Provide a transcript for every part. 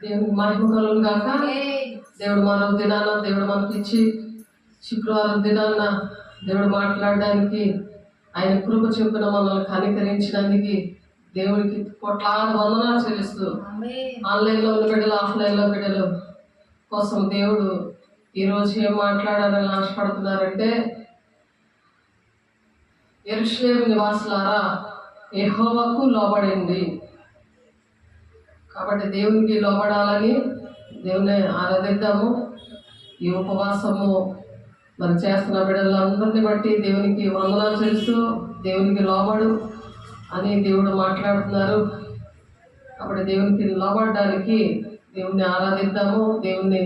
దేవునికి మహిమ కలుగును గాక. దేవుడు మరో దినాన దేవుడు మనకిచ్చి శుక్రవారం దినాన దేవుడు మాట్లాడడానికి ఆయన కృప చొప్పున మనల్ని కనికరించడానికి దేవునికి కోట్లాది వందనాలు చెల్లిస్తూ ఆన్లైన్లో ఉన్న బిడ్డలు ఆఫ్లైన్లో బిడ్డలు కోసం దేవుడు ఈరోజు ఏం మాట్లాడాలని ఆశపడుతున్నారంటే, యెరూషలేము నివాసులారా యెహోవాకు లోబడండి. కాబట్టి దేవునికి లోబడాలని దేవుని ఆరాధిద్దాము. ఈ ఉపవాసము మరి చేస్తున్న బిడ్డలందరినీ బట్టి దేవునికి వందనాలు చేస్తూ దేవునికి లోబడు అని దేవుడు మాట్లాడుతున్నారు. కాబట్టి దేవునికి లోబడడానికి దేవుణ్ణి ఆరాధిద్దాము. దేవుణ్ణి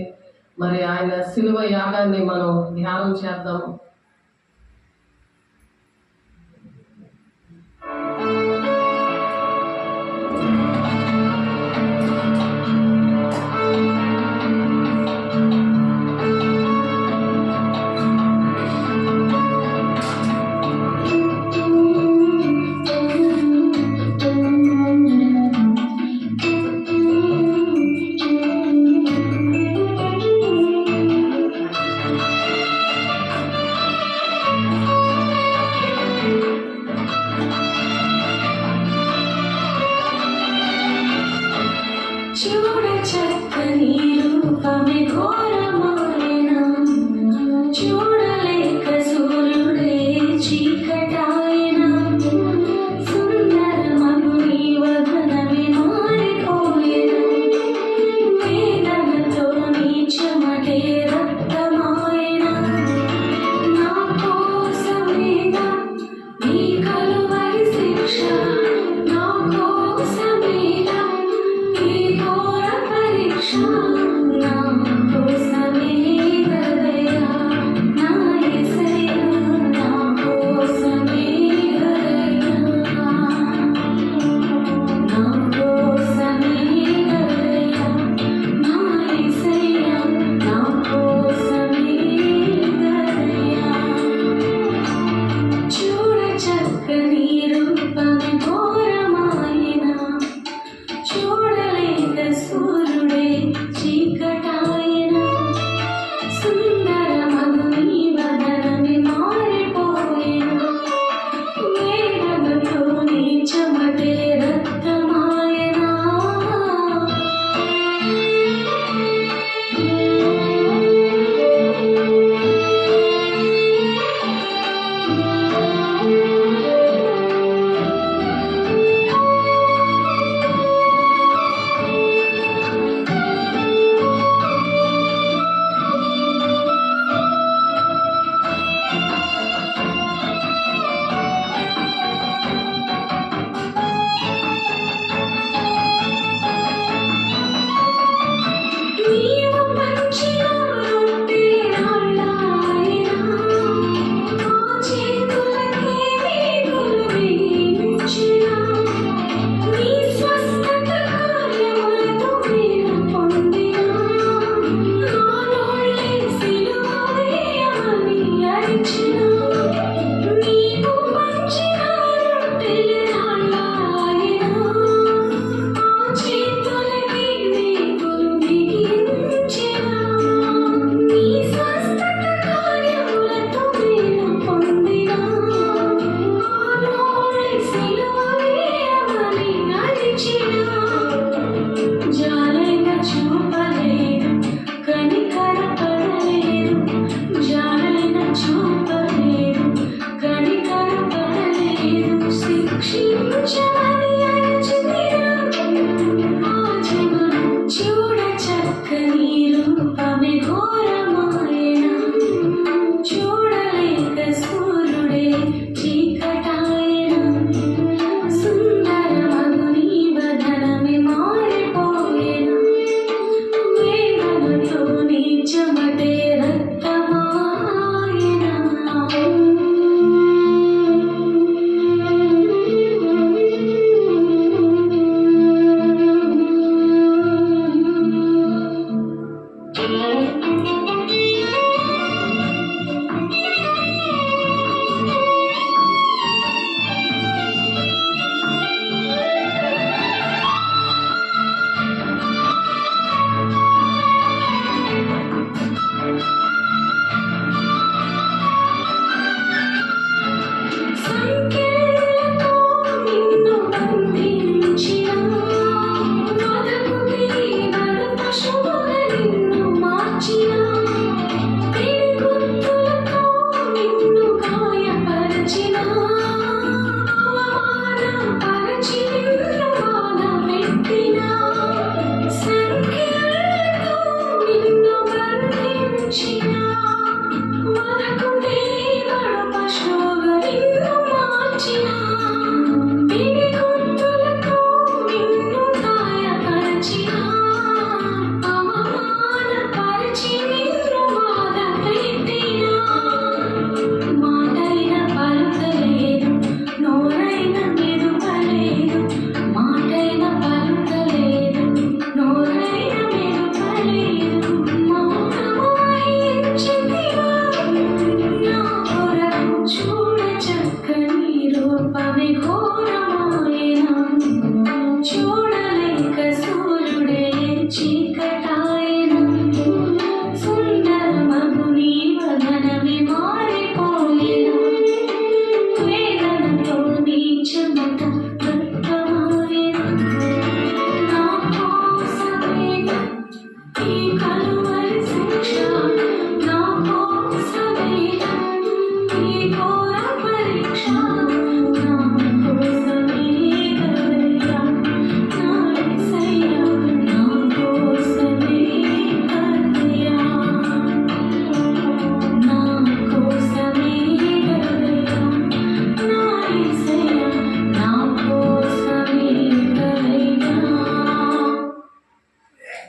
మరి ఆయన శిలువ యాగాన్ని మనం ధ్యానం చేద్దాము. నా కోసమే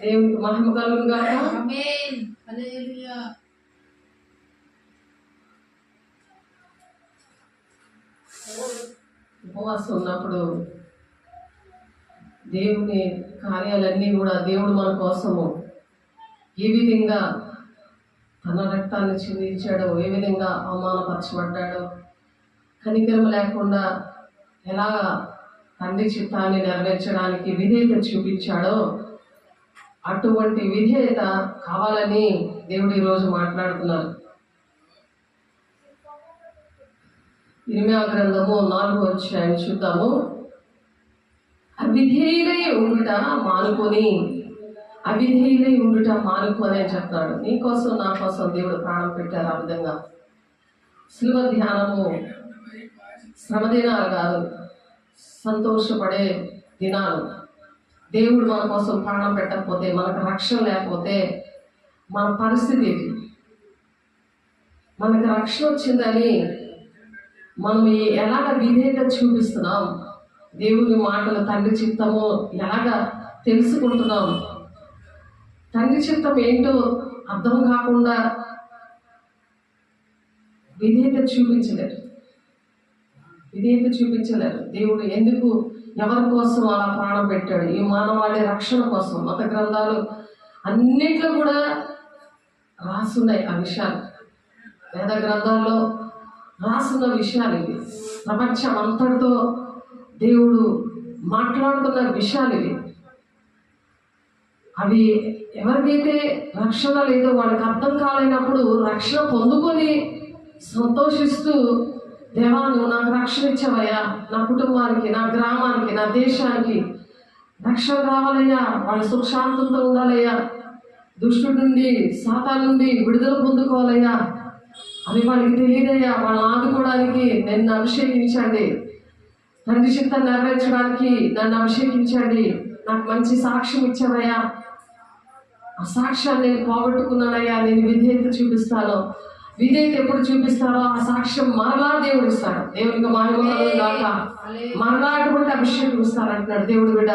దేవునికి మహిమ కలుగును గాక. ఆమేన్. హల్లెలూయా. ఉపవాసం ఉన్నప్పుడు దేవుని కార్యాలన్నీ కూడా దేవుడు మన కోసము ఏ విధంగా తన రక్తాన్ని చిందించాడో, ఏ విధంగా అవమానపరచబడ్డాడో, కనికరం లేకుండా ఎలా తండ్రి చిత్తాన్ని నెరవేర్చడానికి విధేయత చూపించాడో, అటువంటి విధేయత కావాలని దేవుడు ఈరోజు మాట్లాడుతున్నారు. ఇర్మీయా గ్రంథము 4వ అధ్యాయం చూద్దాము. అవిధేయులై ఉండుట మానుకొని, అవిధేయులై ఉండుట మానుకొని అని చెప్తాడు. నీకోసం నా కోసం దేవుడు ప్రాణం పెట్టారు. ఆ విధంగా శిలువ ధ్యానము శ్రమ దినాలు కాదు, సంతోషపడే దినాలు. దేవుడు మన కోసం ప్రాణం పెట్టకపోతే, మనకు రక్షణ లేకపోతే మన పరిస్థితి ఏంటి? మనకు రక్షణ వచ్చిందని మనం ఎలాగ విధేయత చూపిస్తున్నాం, దేవుని మాటలు తండ్రి చిత్తము ఎలాగ తెలుసుకుంటున్నాం, తండ్రి చిత్తం ఏంటో అర్థం కాకుండా విధేయత చూపించలేరు. దేవుడు ఎందుకు, ఎవరి కోసం అలా ప్రాణం పెట్టాడు? ఈ మానవాళి రక్షణ కోసం. మత గ్రంథాలు అన్నిట్లో కూడా రాసున్నాయి ఆ విషయాలు. వేద గ్రంథాల్లో రాసున్న విషయాలు ఇవి. ప్రపంచం అంతటితో దేవుడు మాట్లాడుతున్న విషయాలు ఇవి. అవి ఎవరికైతే రక్షణ లేదో, వాళ్ళకి అర్థం కాలేనప్పుడు రక్షణ పొందుకొని సంతోషిస్తూ, దేవా నువ్వు నాకు రక్షణ ఇచ్చావయ్యా, నా కుటుంబానికి, నా గ్రామానికి, నా దేశానికి రక్షణ రావాలయ్యా, వాళ్ళ సుఖశాంతంతో ఉండాలయ్యా, దుష్టుడి నుండి, సాతాను నుండి విడుదల పొందుకోవాలయ్యా, అది వాళ్ళకి తెలియదయ్యా, వాళ్ళని ఆదుకోవడానికి నన్ను అభిషేకించండి, తండ్రి చిత్తాన్ని నెరవేర్చడానికి నన్ను అభిషేకించండి, నాకు మంచి సాక్ష్యం ఇచ్చావయ్యా, ఆ సాక్ష్యాన్ని నేను పోగొట్టుకున్నానయ్యా, నేను విధేయత చూపిస్తాను. విధేయత ఎప్పుడు చూపిస్తారో ఆ సాక్ష్యం మరలా దేవుడు ఇస్తాడు. దేవునికి మహిమ కాక మరలా అటువంటి అభిషేకం ఇస్తారంటున్నాడు. దేవుడు బిడ్డ,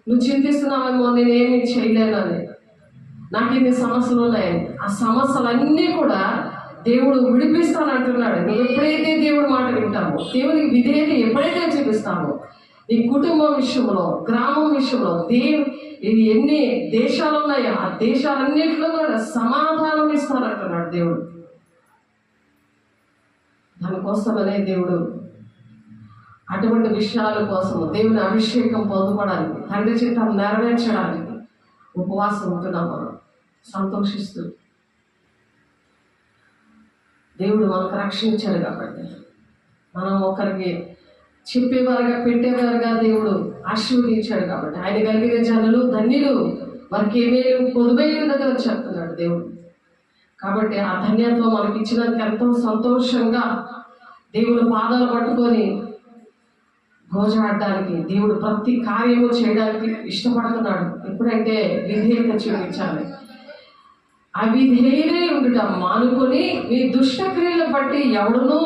నువ్వు చింతిస్తున్నావేమో నేను ఏమి చేయలేనని, నాకు ఇన్ని సమస్యలు ఉన్నాయని, ఆ సమస్యలన్నీ కూడా దేవుడు విడిపిస్తానంటున్నాడు. నువ్వు ఎప్పుడైతే దేవుడు మాట వింటావో, దేవునికి విధేయత ఎప్పుడైతే చూపిస్తావో, నీ కుటుంబం విషయంలో, గ్రామం విషయంలో, ఇది ఎన్ని దేశాలు ఉన్నాయో ఆ దేశాలన్నింటిలో కూడా సమాధానం ఇస్తానంటున్నాడు దేవుడు. దానికోసమనే దేవుడు అటువంటి విషయాల కోసము, దేవుని అభిషేకం పొందుకోవడానికి, తండ్రి చిత్తాన్ని నెరవేర్చడానికి ఉపవాసం ఉంటున్నాం. మనం సంతోషిస్తూ దేవుడు మనకు రక్షించాడు కాబట్టి మనం ఒకరికి చెప్పేవారుగా, పెట్టేవారుగా దేవుడు ఆశీర్వదించాడు కాబట్టి ఆయన కలిగిన జనులు ధన్యులు, వారికి ఏమేమి పొదువైనదో చెప్తున్నాడు దేవుడు. కాబట్టి ఆ ధన్యత్వం మనకి ఇచ్చినందుకు ఎంతో సంతోషంగా దేవుడు పాదాలు పట్టుకొని గోజాడడానికి, దేవుడు ప్రతి కార్యము చేయడానికి ఇష్టపడుతున్నాడు. ఎప్పుడంటే విధేయత చూపించాలి. అవిధేయులై ఉండుట మానుకొని మీ దుష్టక్రియలు బట్టి ఎవడునూ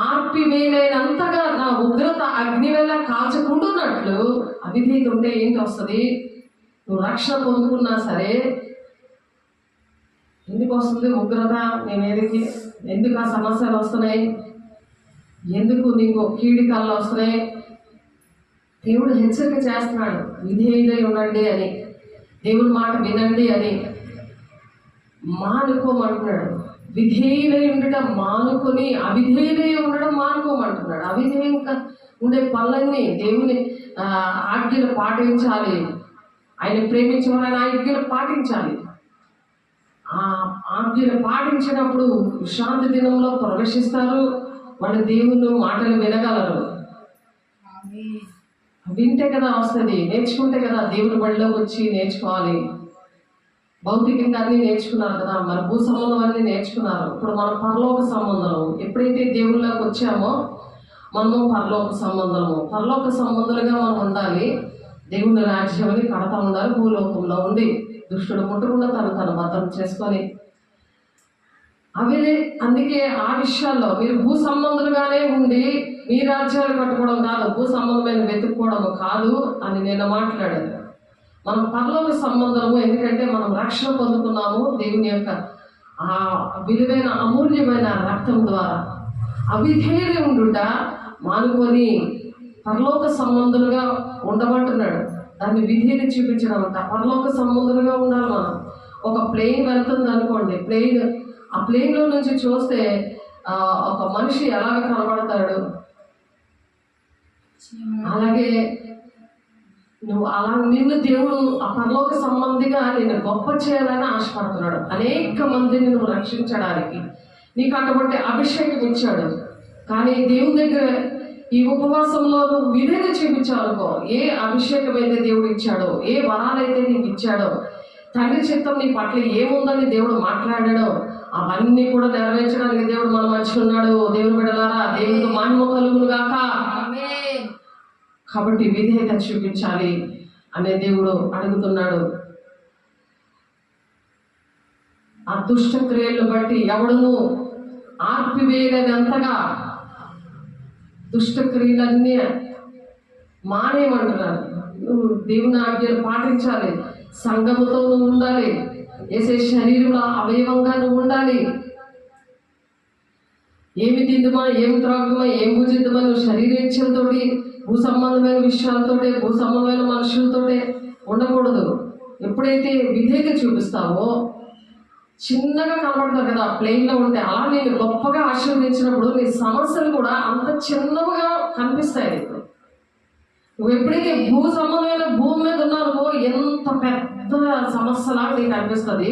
ఆర్పివేయనంతగా నా ఉగ్రత అగ్ని వల్ల కాల్చుకుంటున్నట్లు. అవిధేయత ఉంటే ఏంటి వస్తుంది? నువ్వు రక్షణ పొందుకున్నా సరే ఎందుకు వస్తుంది ఉగ్రత? నేను ఎందుకు ఆ సమస్యలు వస్తున్నాయి? ఎందుకు నీకు కీడికాళ్ళు వస్తున్నాయి? దేవుడు హెచ్చరిక చేస్తున్నాడు, విధేయులై ఉండండి అని, దేవుని మాట వినండి అని. మానుకోమంటున్నాడు. విధేయులై ఉండటం మానుకొని అవిధేయులై ఉండడం మానుకోమంటున్నాడు. అవిధేయంగా ఉండే పనులన్నీ దేవుని ఆజ్ఞలు పాటించాలి. ఆయన ప్రేమించేవారు ఆయన ఆజ్ఞలు పాటించాలి. ఆ ఆజ్ఞలు పాటించినప్పుడు విశ్రాంతి దినంలో ప్రవేశిస్తారు. వాళ్ళు దేవుని మాటలు వినగలరు. వింటే కదా వస్తుంది, నేర్చుకుంటే కదా దేవుని బడిలోకి వచ్చి నేర్చుకోవాలి. భౌతికంగా అన్నీ నేర్చుకున్నారు కదా, మన భూ సంబంధం అన్నీ నేర్చుకున్నారు. ఇప్పుడు మన పరలోక సంబంధం, ఎప్పుడైతే దేవుళ్ళకి వచ్చామో మనము పరలోక సంబంధాలుగా మనం ఉండాలి. దేవుని రాజ్యాన్ని కడతా ఉండాలి. భూలోకంలో ఉండి దుష్టుడు ముట్టకుండా తను భద్రం చేసుకొని అందుకే ఆ విషయాల్లో మీరు భూ సంబంధులుగానే ఉండి మీ రాజ్యాలు కట్టుకోవడం కాదు, భూ సంబంధమైన వెతుక్కోవడం కాదు అని నేను మాట్లాడాను. మనం పరలోక సంబంధము, ఎందుకంటే మనం రక్షణ పొందుకున్నాము దేవుని యొక్క ఆ విలువైన అమూల్యమైన రక్తం ద్వారా. అవిధేయులు ఉండుట మానుకొని పరలోక సంబంధులుగా ఉండమంటున్నాడు. దాన్ని విధేయత చూపించడం అంట. పరలోక సంబంధులుగా ఉండాలి మనం. ఒక ప్లేన్ వెళ్తుంది అనుకోండి, ఆ ప్లేన్లో నుంచి చూస్తే ఒక మనిషి ఎలాగ కనబడతాడు, అలాగే నువ్వు అలా నిన్ను దేవుడు ఆ పరలోక సంబంధిగా నిన్ను గొప్ప చేయాలని ఆశపడుతున్నాడు. అనేక మందిని నువ్వు రక్షించడానికి నీకు అటువంటి అభిషేకం ఇచ్చాడు. కానీ దేవుని దగ్గర ఈ ఉపవాసంలో నువ్వు విధేయత చూపించాలనుకో, ఏ అభిషేకం అయితే దేవుడు ఇచ్చాడో, ఏ వరాలైతే నీకు ఇచ్చాడో, తండ్రి చిత్తం నీ పట్ల ఏముందని దేవుడు మాట్లాడాడో అవన్నీ కూడా నెరవేర్చడానికి దేవుడు మన మధ్య ఉన్నాడు. దేవుని బిడ్డలారా, దేవుడితో మహిమ కలుగును గాక. కాబట్టి విధేయత చూపించాలి అనే దేవుడు అడుగుతున్నాడు. ఆ దుష్ట క్రియలను బట్టి ఎవడును ఆర్పివేయలేనంతగా దుష్ట క్రియలన్నీ మానేయమంటున్నాడు. నువ్వు దేవుని ఆజ్ఞలు పాటించాలి, సంఘముతో నువ్వు ఉండాలి, వేసే శరీరంలో అవయవంగా నువ్వు ఉండాలి. ఏమి తిందుమా, ఏమి త్రాగుమా, ఏం భుజిద్దామా, నువ్వు శరీరేచ్ఛలతోటి, భూ సంబంధమైన విషయాలతోటే, భూ సంబంధమైన మనుషులతోటే ఉండకూడదు. ఎప్పుడైతే విధేయత చూపిస్తావో, చిన్నగా కనబడతావు కదా ప్లేన్లో ఉంటే, అలా నేను గొప్పగా ఆశీర్వదించినప్పుడు నీ సమస్యలు కూడా అంత చిన్నవిగా కనిపిస్తాయి నీకు. నువ్వు ఎప్పుడైతే భూ సంబంధమైన భూమి మీద ఉన్నావో ఎంత పెద్ద సమస్యలాగా నీకు అనిపిస్తుంది.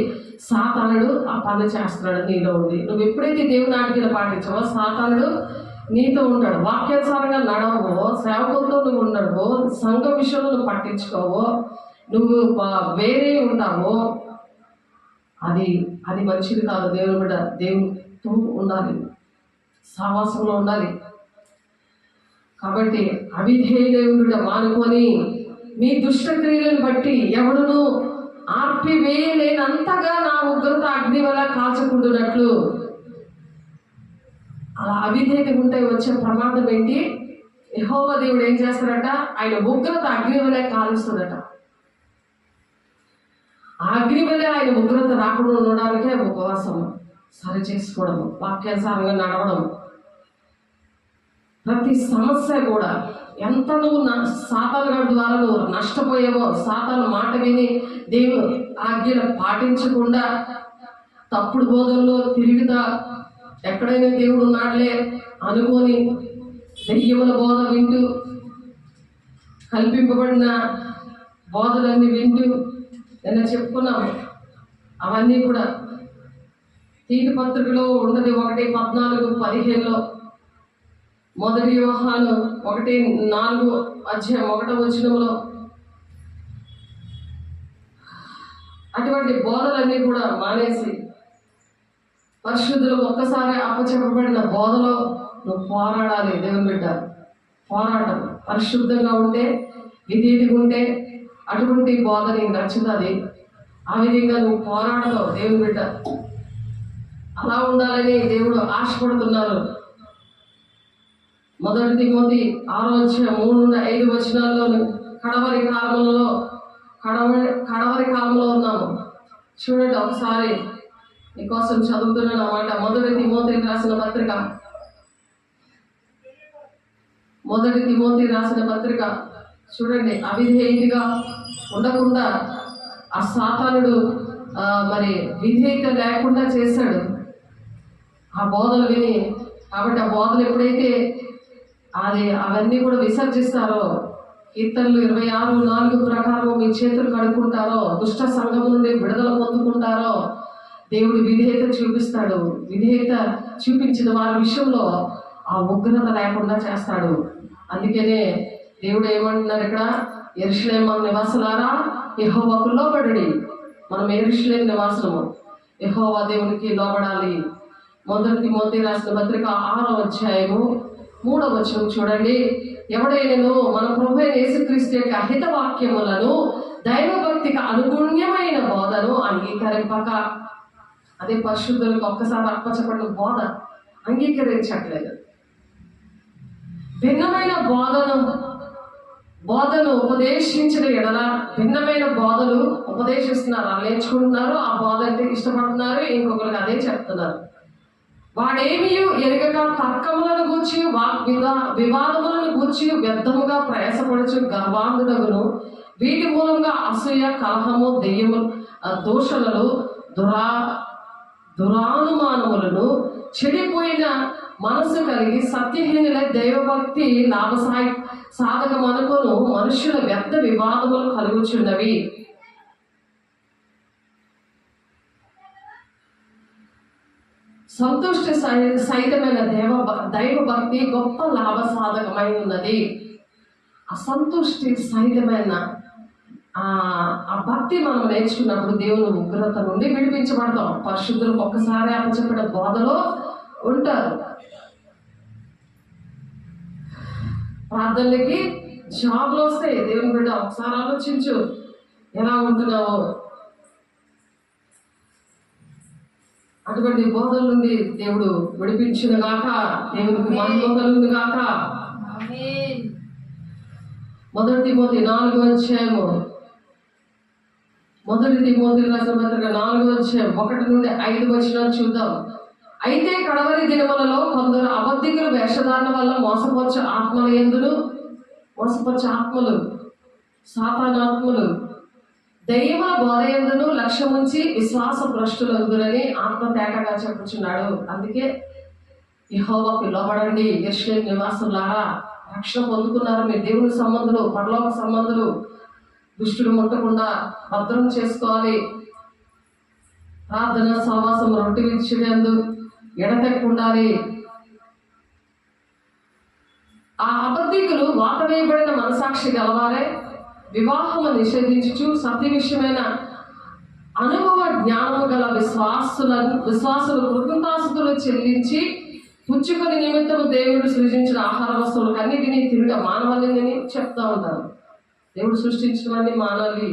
సాతానుడు ఆ పని చేస్తున్నాడు నీలో ఉండి. నువ్వు ఎప్పుడైతే దేవుని ఆజ్ఞలు పాటించావో సాతానుడు నీతో ఉంటాడు. వాక్యానుసారంగా నడవో, సేవకులతో నువ్వు ఉండవో, సంఘ విషయంలో నువ్వు పట్టించుకోవో, నువ్వు వేరే ఉంటావో, అది మంచిది కాదు. దేవుని బిడ్డ దేవునితో ఉండాలి, సహవాసంలో ఉండాలి. కాబట్టి అవిధేయుడ మానుకొని మీ దుష్టక్రియలను బట్టి ఎవడును ఆర్పివేయలేనంతగా నా ఉగ్రత అగ్ని వల్ల కాల్చకుండునట్లు. అలా అవిధేయత ఉంటే వచ్చే ప్రమాదం ఏంటి? యెహోవా దేవుడు ఏం చేస్తాడట? ఆయన ఉగ్రత అగ్ని వల్ల కాలుస్తాడట. ఆ అగ్ని వల్ల ఆయన ఉగ్రత రాకుండా ఉండడానికే ఉపవాసం, సరి చేసుకోవడం, వాక్యానుసారంగా నడవడం. ప్రతి సమస్య కూడా ఎంత నువ్వు సాతాను గారి ద్వారా నువ్వు నష్టపోయావో, సాతాను మాట విని దేవుడు ఆజ్ఞలు పాటించకుండా తప్పుడు బోధనలో తిరుగుతా, ఎక్కడైనా దేవుడు ఉన్నాడులే అనుకొని దెయ్యముల బోధ వింటూ, కల్పింపబడిన బోధలన్నీ వింటూ నిన్న చెప్పుకున్నాము. అవన్నీ కూడా తీతు పత్రికలో ఉన్నది 1:14-15లో, మొదటి యోహాను 1:4 అధ్యాయం 1వ వచనంలో అటువంటి బోధలన్నీ కూడా మానేసి పరిశుద్ధులు ఒక్కసారి అప్పచెప్పబడిన బోధలో నువ్వు పోరాడాలి. దేవుని బిడ్డ పోరాటం, పరిశుద్ధంగా ఉంటే, విధేయతగా ఉంటే అటువంటి బోధ నీకు నచ్చుతుంది. ఆ విధంగా నువ్వు పోరాడతావు. దేవుని బిడ్డ అలా ఉండాలని దేవుడు ఆశపడుతున్నారు. మొదటి తిమోతి 6:3-5 వచనాల్లో కడవరి కాలంలో ఉన్నాము. చూడండి ఒకసారి మీకోసం చదువుతున్నాను అన్నమాట. మొదటి తిమోతి రాసిన పత్రిక చూడండి. అవిధేయతగా ఉండకుండా ఆ సాతానుడు మరి విధేయత లేకుండా చేశాడు ఆ బోధలు విని. కాబట్టి ఆ బోధలు ఎప్పుడైతే అవన్నీ కూడా విసర్జిస్తారో, కీర్తనలు 26:4 ప్రకారం మీ చేతులు కడుక్కుంటారో, దుష్ట సంఘం నుండి విడుదల పొందుకుంటారో, దేవుడు విధేయత చూపిస్తాడు. విధేయత చూపించిన వారి విషయంలో ఆ ఉగ్రత లేకుండా చేస్తాడు. అందుకనే దేవుడు ఏమంటున్నారు ఇక్కడ? యెరూషలేము నివాసులారా యెహోవాకు లోబడుడి. మనం యెరూషలేము నివాసులము, యెహోవా దేవునికి లోబడాలి. మొదటి తిమోతి రాసిన పత్రిక 6వ అధ్యాయము 3వ వచనం చూడండి. ఎవడైనను మన ప్రభు అయిన యేసుక్రీస్తు యొక్క హితవాక్యములను, దైవభక్తికి అనుగుణ్యమైన బోధను అంగీకరింపక, అదే పరిశుద్ధులకు ఒక్కసారి అప్పచెప్పడిన బోధ అంగీకరించట్లేదు. భిన్నమైన బోధను బోధను ఉపదేశించిన ఎడల భిన్నమైన బోధలు ఉపదేశిస్తున్నారు, వాళ్ళు నేర్చుకుంటున్నారు, ఆ బోధ అంటే ఇష్టపడుతున్నారు, ఇంకొకరికి అదే చెప్తున్నారు. వాడేమీ ఎరగక తర్కములను గూర్చి వివాదములను గూర్చి వ్యర్థముగా ప్రయాసపడుచు గర్వాంధుడగును. వీటి మూలంగా అసూయ, కలహము, దెయ్యము, దోషణలు, దురానుమానములను, చెడిపోయిన మనసు కలిగి సత్యహీనుల దైవభక్తి సాధకమనుకొను మనుష్యుల వ్యర్థ వివాదములు కలుగుచున్నవి. సంతుష్టి సహితమైన దైవభక్తి గొప్ప లాభ సాధకమై ఉన్నది. అసంతుష్టి సహితమైన ఆ భక్తి మనం నేర్చుకున్నప్పుడు దేవుని ఉగ్రత నుండి విడిపించబడతాం. పరిశుద్ధులు ఒక్కసారి అప్పచెప్పిన బోధలో ఉంటారు. ప్రార్థనలకి జాబ్లు వస్తాయి. దేవుని బిడ్డ ఒకసారి ఆలోచించు, ఎలా ఉంటున్నావో. అటువంటి బోధల నుండి దేవుడు విడిపించిన గాక, దేవుడికి మహిమ కలుగును గాక. మొదటి తిమోతి 4వ అధ్యాయము, మొదటి తిమోతి రాసిన పత్రిక 4వ అధ్యాయం 1 నుండి 5 వచనాలు చూద్దాం. అయితే కడవరి దినములలో కొందరు అబద్ధికుల వేషధారణ వల్ల మోసపరచు ఆత్మలు సాతానాత్మలు దైవ బోధ యందును లక్ష్యముంచి విశ్వాస భ్రష్టులందురని ఆత్మ తేటగా చెప్పుచున్నాడు. అందుకే యెహోవాకు లోబడండి, యెరూషలేము నివాసులారా, రక్షణ పొందుకున్నారు మీరు, దేవుని సంబంధులు, పరలోక సంబంధులు, దుష్టుడు ముట్టకుండా భద్రం చేసుకోవాలి. ప్రార్థన, సహవాసం, రొట్టె విడిచినందు ఎడతెక్కుండాలి. ఆ అబద్ధికులు వాతవేయబడిన మనసాక్షి గలవారే, వివాహము నిషేధించుచు సత్య విషయమైన అనుభవ జ్ఞానము గల విశ్వాసులు కృతజ్ఞతాస్తుతులు చెల్లించి పుచ్చుకొని నిమిత్తము దేవుడు సృజించిన ఆహార వస్తువులకు అన్నిటినీ తిరిగి మానవాళిని చెప్తా ఉంటారు. దేవుడు సృష్టించినవన్నీ మానాలి,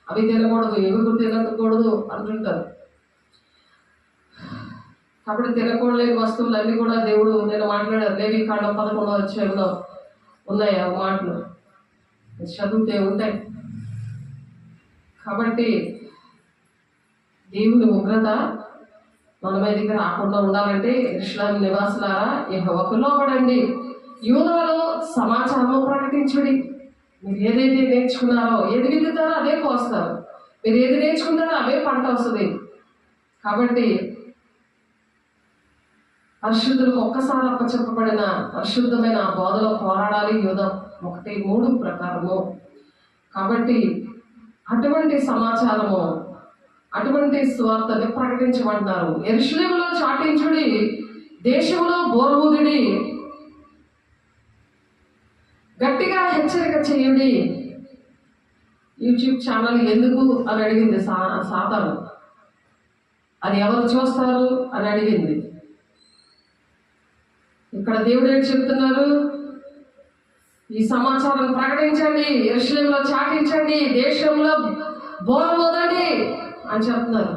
అవి తినకూడదు, ఎగురు తినకూడదు అంటుంటారు. కాబట్టి తినకూడలేని వస్తువులు అన్నీ కూడా దేవుడు నేను మాట్లాడారు. లేవికాండం 11వ అధ్యాయంలో ఉన్నాయి ఆ మాటలు, చదివితే ఉంటాయి. కాబట్టి దేవుని ఉగ్రత మన మీదకి రాకుండా ఉండాలంటే యెరూషలేము నివాసులారా యెహోవాకు లోబడండి. యూదాలో సమాచారము ప్రకటించుడి. మీరు ఏదైతే నేర్చుకున్నారో, ఏది విత్తుతారో అదే కోస్తారు. మీరు ఏది నేర్చుకుంటారో అవే పంట వస్తుంది. కాబట్టి పరిశుద్ధులకు ఒక్కసారి అప్పచెప్పబడిన పరిశుద్ధమైన ఆ బోధలో పోరాడాలి. యూదా 1:3 ప్రకారము. కాబట్టి అటువంటి సమాచారము, అటువంటి సువార్తని ప్రకటించమంటారు. యెరూషలేములో చాటించుడి, దేశంలో బోరూదుడి, గట్టిగా హెచ్చరిక చేయుడి. యూట్యూబ్ ఛానల్ ఎందుకు అని అడిగింది సాతాను. అది ఎవరు చూస్తారు అని అడిగింది. ఇక్కడ దేవుడు ఏం చెప్తున్నారు? ఈ సమాచారం ప్రకటించండి, యెరూషలేములో చాటించండి, దేశంలో బోరబోదండి అని చెప్తున్నారు.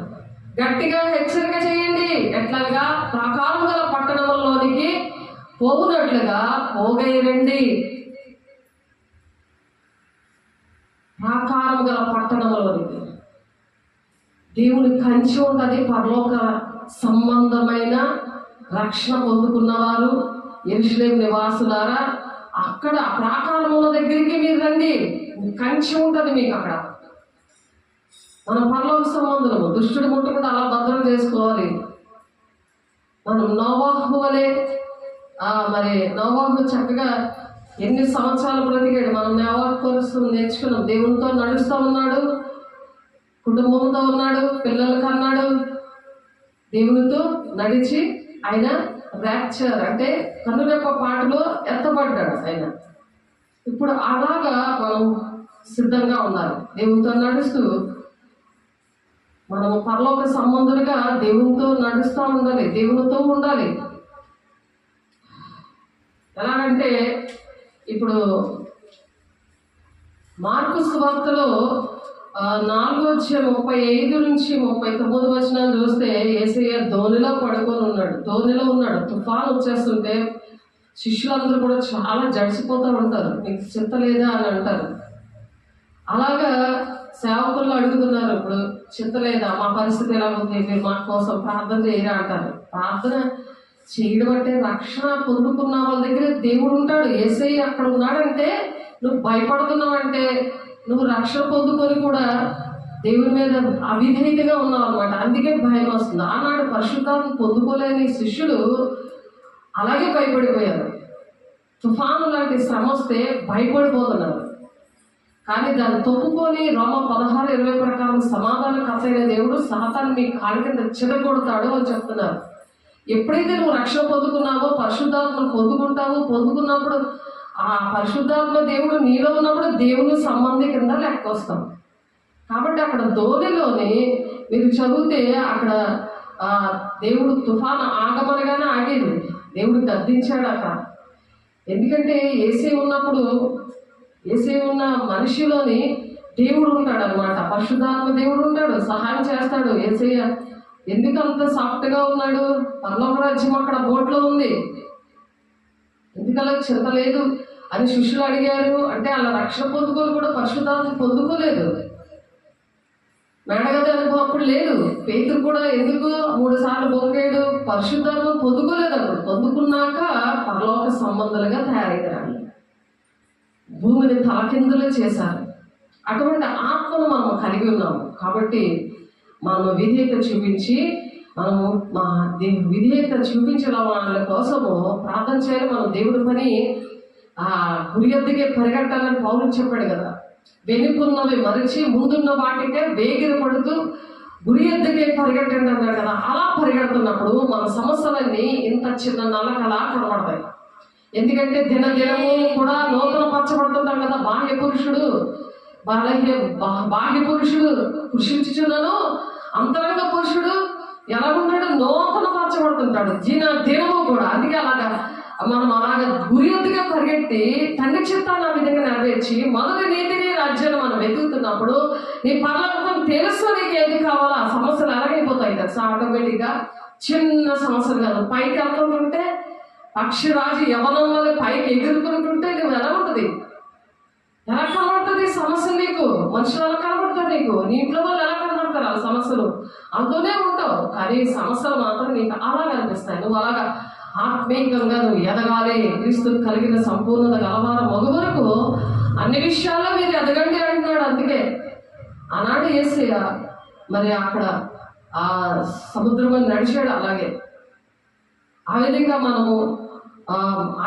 గట్టిగా హెచ్చరిక చేయండి. ఎట్లాగా? ప్రాకారం గల పట్టణంలోనికి పోవునట్లుగా పోగైరండి. ప్రాకారం గల పట్టణంలోనికి దేవుని కంచి ఉంటుంది. పరలోక సంబంధమైన రక్షణ పొందుకున్నవారు యెరూషలేము నివాసులారా, అక్కడ ప్రాకారముల దగ్గరికి మీరు రండి. కంచి ఉంటుంది మీకు అక్కడ. మనం పరలోక సంబంధులము, దుష్టుడు ముట్టకుండా అలా భద్రం చేసుకోవాలి. మనం నోవాహు వలె, మరి నోవాహు చక్కగా ఎన్ని సంవత్సరాలు బ్రతికాడు. మనం నోవాహు కోర్సు నేర్చుకున్నాం. దేవునితో నడుస్తూ ఉన్నాడు, కుటుంబంతో ఉన్నాడు, పిల్లలకి అన్నాడు, దేవునితో నడిచి ఆయన ర్యాప్చర్ అంటే కన్నురెప్ప పాటలో ఎత్తబడ్డాడు ఆయన. ఇప్పుడు అలాగా మనం సిద్ధంగా ఉండాలి. దేవునితో నడుస్తూ మనము పరలోక సంబంధులుగా దేవునితో నడుస్తూ ఉండాలి, దేవునితో ఉండాలి. ఎలాగంటే ఇప్పుడు మార్కు సువార్తలో 4:35 నుంచి 39 వచనాలు చూస్తే యేసయ్య ధోనిలో పడుకొని ఉన్నాడు. ధోనిలో ఉన్నాడు. తుఫాను వచ్చేస్తుంటే శిష్యులందరూ కూడా చాలా జడిసిపోతూ ఉంటారు, మీకు చింత లేదా అని అంటారు. అలాగా సేవకుల్లో అడుగుతున్నారు, ఇప్పుడు చింత లేదా, మా పరిస్థితి ఎలా ఉంది, మీరు మా కోసం ప్రార్థన చేయరా అంటారు. ప్రార్థన చేయడం అంటే రక్షణ పొందుకున్న వాళ్ళ దగ్గర దేవుడు ఉంటాడు. యేసయ్య అక్కడ ఉన్నాడంటే నువ్వు భయపడుతున్నావంటే నువ్వు రక్షణ పొందుకొని కూడా దేవుని మీద అవిధేయతగా ఉన్నావు అనమాట. అందుకే భయం వస్తుంది. ఆనాడు పరిశుద్ధాత్మ పొందుకోలేని శిష్యులు అలాగే భయపడిపోయారు. తుఫాను లాంటి శ్రమ వస్తే భయపడిపోతున్నారు. కానీ దాన్ని తొక్కుకొని రోమ 16:20 ప్రకారం సమాధానకర్తైన దేవుడు సాతాను మీ కాళ్ళ కింద చిరగొడతాడు అని చెప్తున్నారు. ఎప్పుడైతే నువ్వు రక్షణ పొందుకున్నావో పరిశుద్ధాత్మను పొందుకున్నప్పుడు ఆ పరిశుద్ధాత్మ దేవుడు నీలో ఉన్నప్పుడు దేవుని సంబంధి కింద లెక్క వస్తాం. కాబట్టి అక్కడ ధోనిలోని మీరు చదివితే అక్కడ దేవుడు తుఫాను ఆగమనగానే ఆగేది, దేవుడు గద్దించాడు అక్కడ. ఎందుకంటే యేసే ఉన్న మనిషిలోని దేవుడు ఉంటాడు అనమాట. పరిశుద్ధాత్మ దేవుడు ఉంటాడు, సహాయం చేస్తాడు. యేసయ్య ఎందుకు అంత సాఫ్ట్గా ఉన్నాడు? పరలోక రాజ్యం అక్కడ బోట్లో ఉంది, ఎందుకలా చింత లేదు అని శిష్యులు అడిగారు. అంటే అలా రక్షణ పొందుకొని కూడా పరిశుద్ధాత్మ పొందుకోలేదు, మేడగది అనుభవం అప్పుడు లేదు. పేతురు కూడా ఎందుకు 3 సార్లు బొంగాడు? పరిశుద్ధాత్మ పొందుకోలేదు. అప్పుడు పొందుకున్నాక పరలోక సంబంధాలుగా తయారయ్యారు, భూమిని తలకిందులు చేశారు. అటువంటి ఆత్మను మనం కలిగి ఉన్నాము. కాబట్టి మనము విధేయత చూపించి విధేయత చూపించడం వాళ్ళ కోసము ప్రార్థన చేయాలి. మనం దేవుడి పని గురి ఎద్దుకే పరిగెట్టాలని పౌలు చెప్పాడు కదా. వెనుకున్నవి మరిచి ముందున్న వాటికే వేగిర పడుతూ గురి ఎద్దుకే పరిగెట్టండి అన్నాడు కదా. అలా పరిగెడుతున్నప్పుడు మన సమస్యలన్నీ ఇంత చిన్న నల్లకలా కనబడతాయి. ఎందుకంటే దినదినము కూడా నూతన పరచబడుతుంటాం కదా. బాహ్య పురుషుడు కృషించుచున్నాను, అంతరంగ పురుషుడు ఎలా ఉంటాడు? నూతన పరచబడుతుంటాడు దినము కూడా. అందుకే మనం అలాగా గురి ఎత్తుగా పరిగెట్టి తండ్రి చిత్తాన్ని ఆ విధంగా నెరవేర్చి మొదటి నీతిని రాజ్యాన్ని మనం వెతుకుతున్నప్పుడు నీ పరలోకం తెలుసు. నీకు ఏది కావాలో ఆ సమస్యలు ఎలాగైపోతాయి కదా ఆటోమేటిక్గా. చిన్న సమస్యలు కాదు, పైకి వెళ్తుంటుంటే పక్షిరాజు యవనం వల్ల పైకి ఎగురుతుంటుంటే నువ్వు ఎలా ఉంటుంది? ఎలా కనబడుతుంది సమస్యలు? నీకు మనుషులు ఎలా కనబడతారు? నీకు నీ ఇంట్లో వాళ్ళు ఎలా కనబడతారు? ఆ సమస్యలు అంతూనే ఉంటావు, కానీ సమస్యలు మాత్రం నీకు అలా కనిపిస్తాయి. నువ్వు అలాగా ఆత్మీయంగా నువ్వు ఎదగాలి, క్రీస్తు కలిగిన సంపూర్ణత గలవారు మగ వరకు అన్ని విషయాల్లో మీరు ఎదగండి అంటున్నాడు. అందుకే ఆనాడు యేసయ్య మరి అక్కడ ఆ సముద్రం మీద నడిచాడు. అలాగే ఆ విధంగా మనము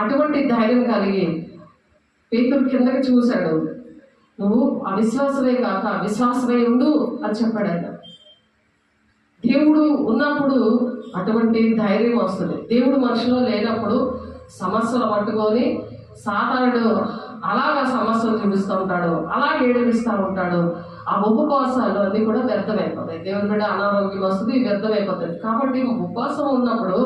అటువంటి ధైర్యం కలిగి పేతురు కిందకి చూశాడు. నువ్వు అవిశ్వాసమే కాక విశ్వాసమే ఉండు అని చెప్పాడు ఆయన. దేవుడు ఉన్నప్పుడు అటువంటి ధైర్యం వస్తుంది. దేవుడు మనుషులో లేనప్పుడు సమస్యలు పట్టుకొని సాతానుడు అలాగా సమస్యలు చూపిస్తూ ఉంటాడు, అలా ఏడిపిస్తూ ఉంటాడు. ఆ ఉపవాసాలు అన్నీ కూడా వ్యర్థమైపోతాయి. దేవుని బిడ్డ అనారోగ్యం వస్తుంది, వ్యర్థమైపోతుంది. కాబట్టి ఉపవాసం ఉన్నప్పుడు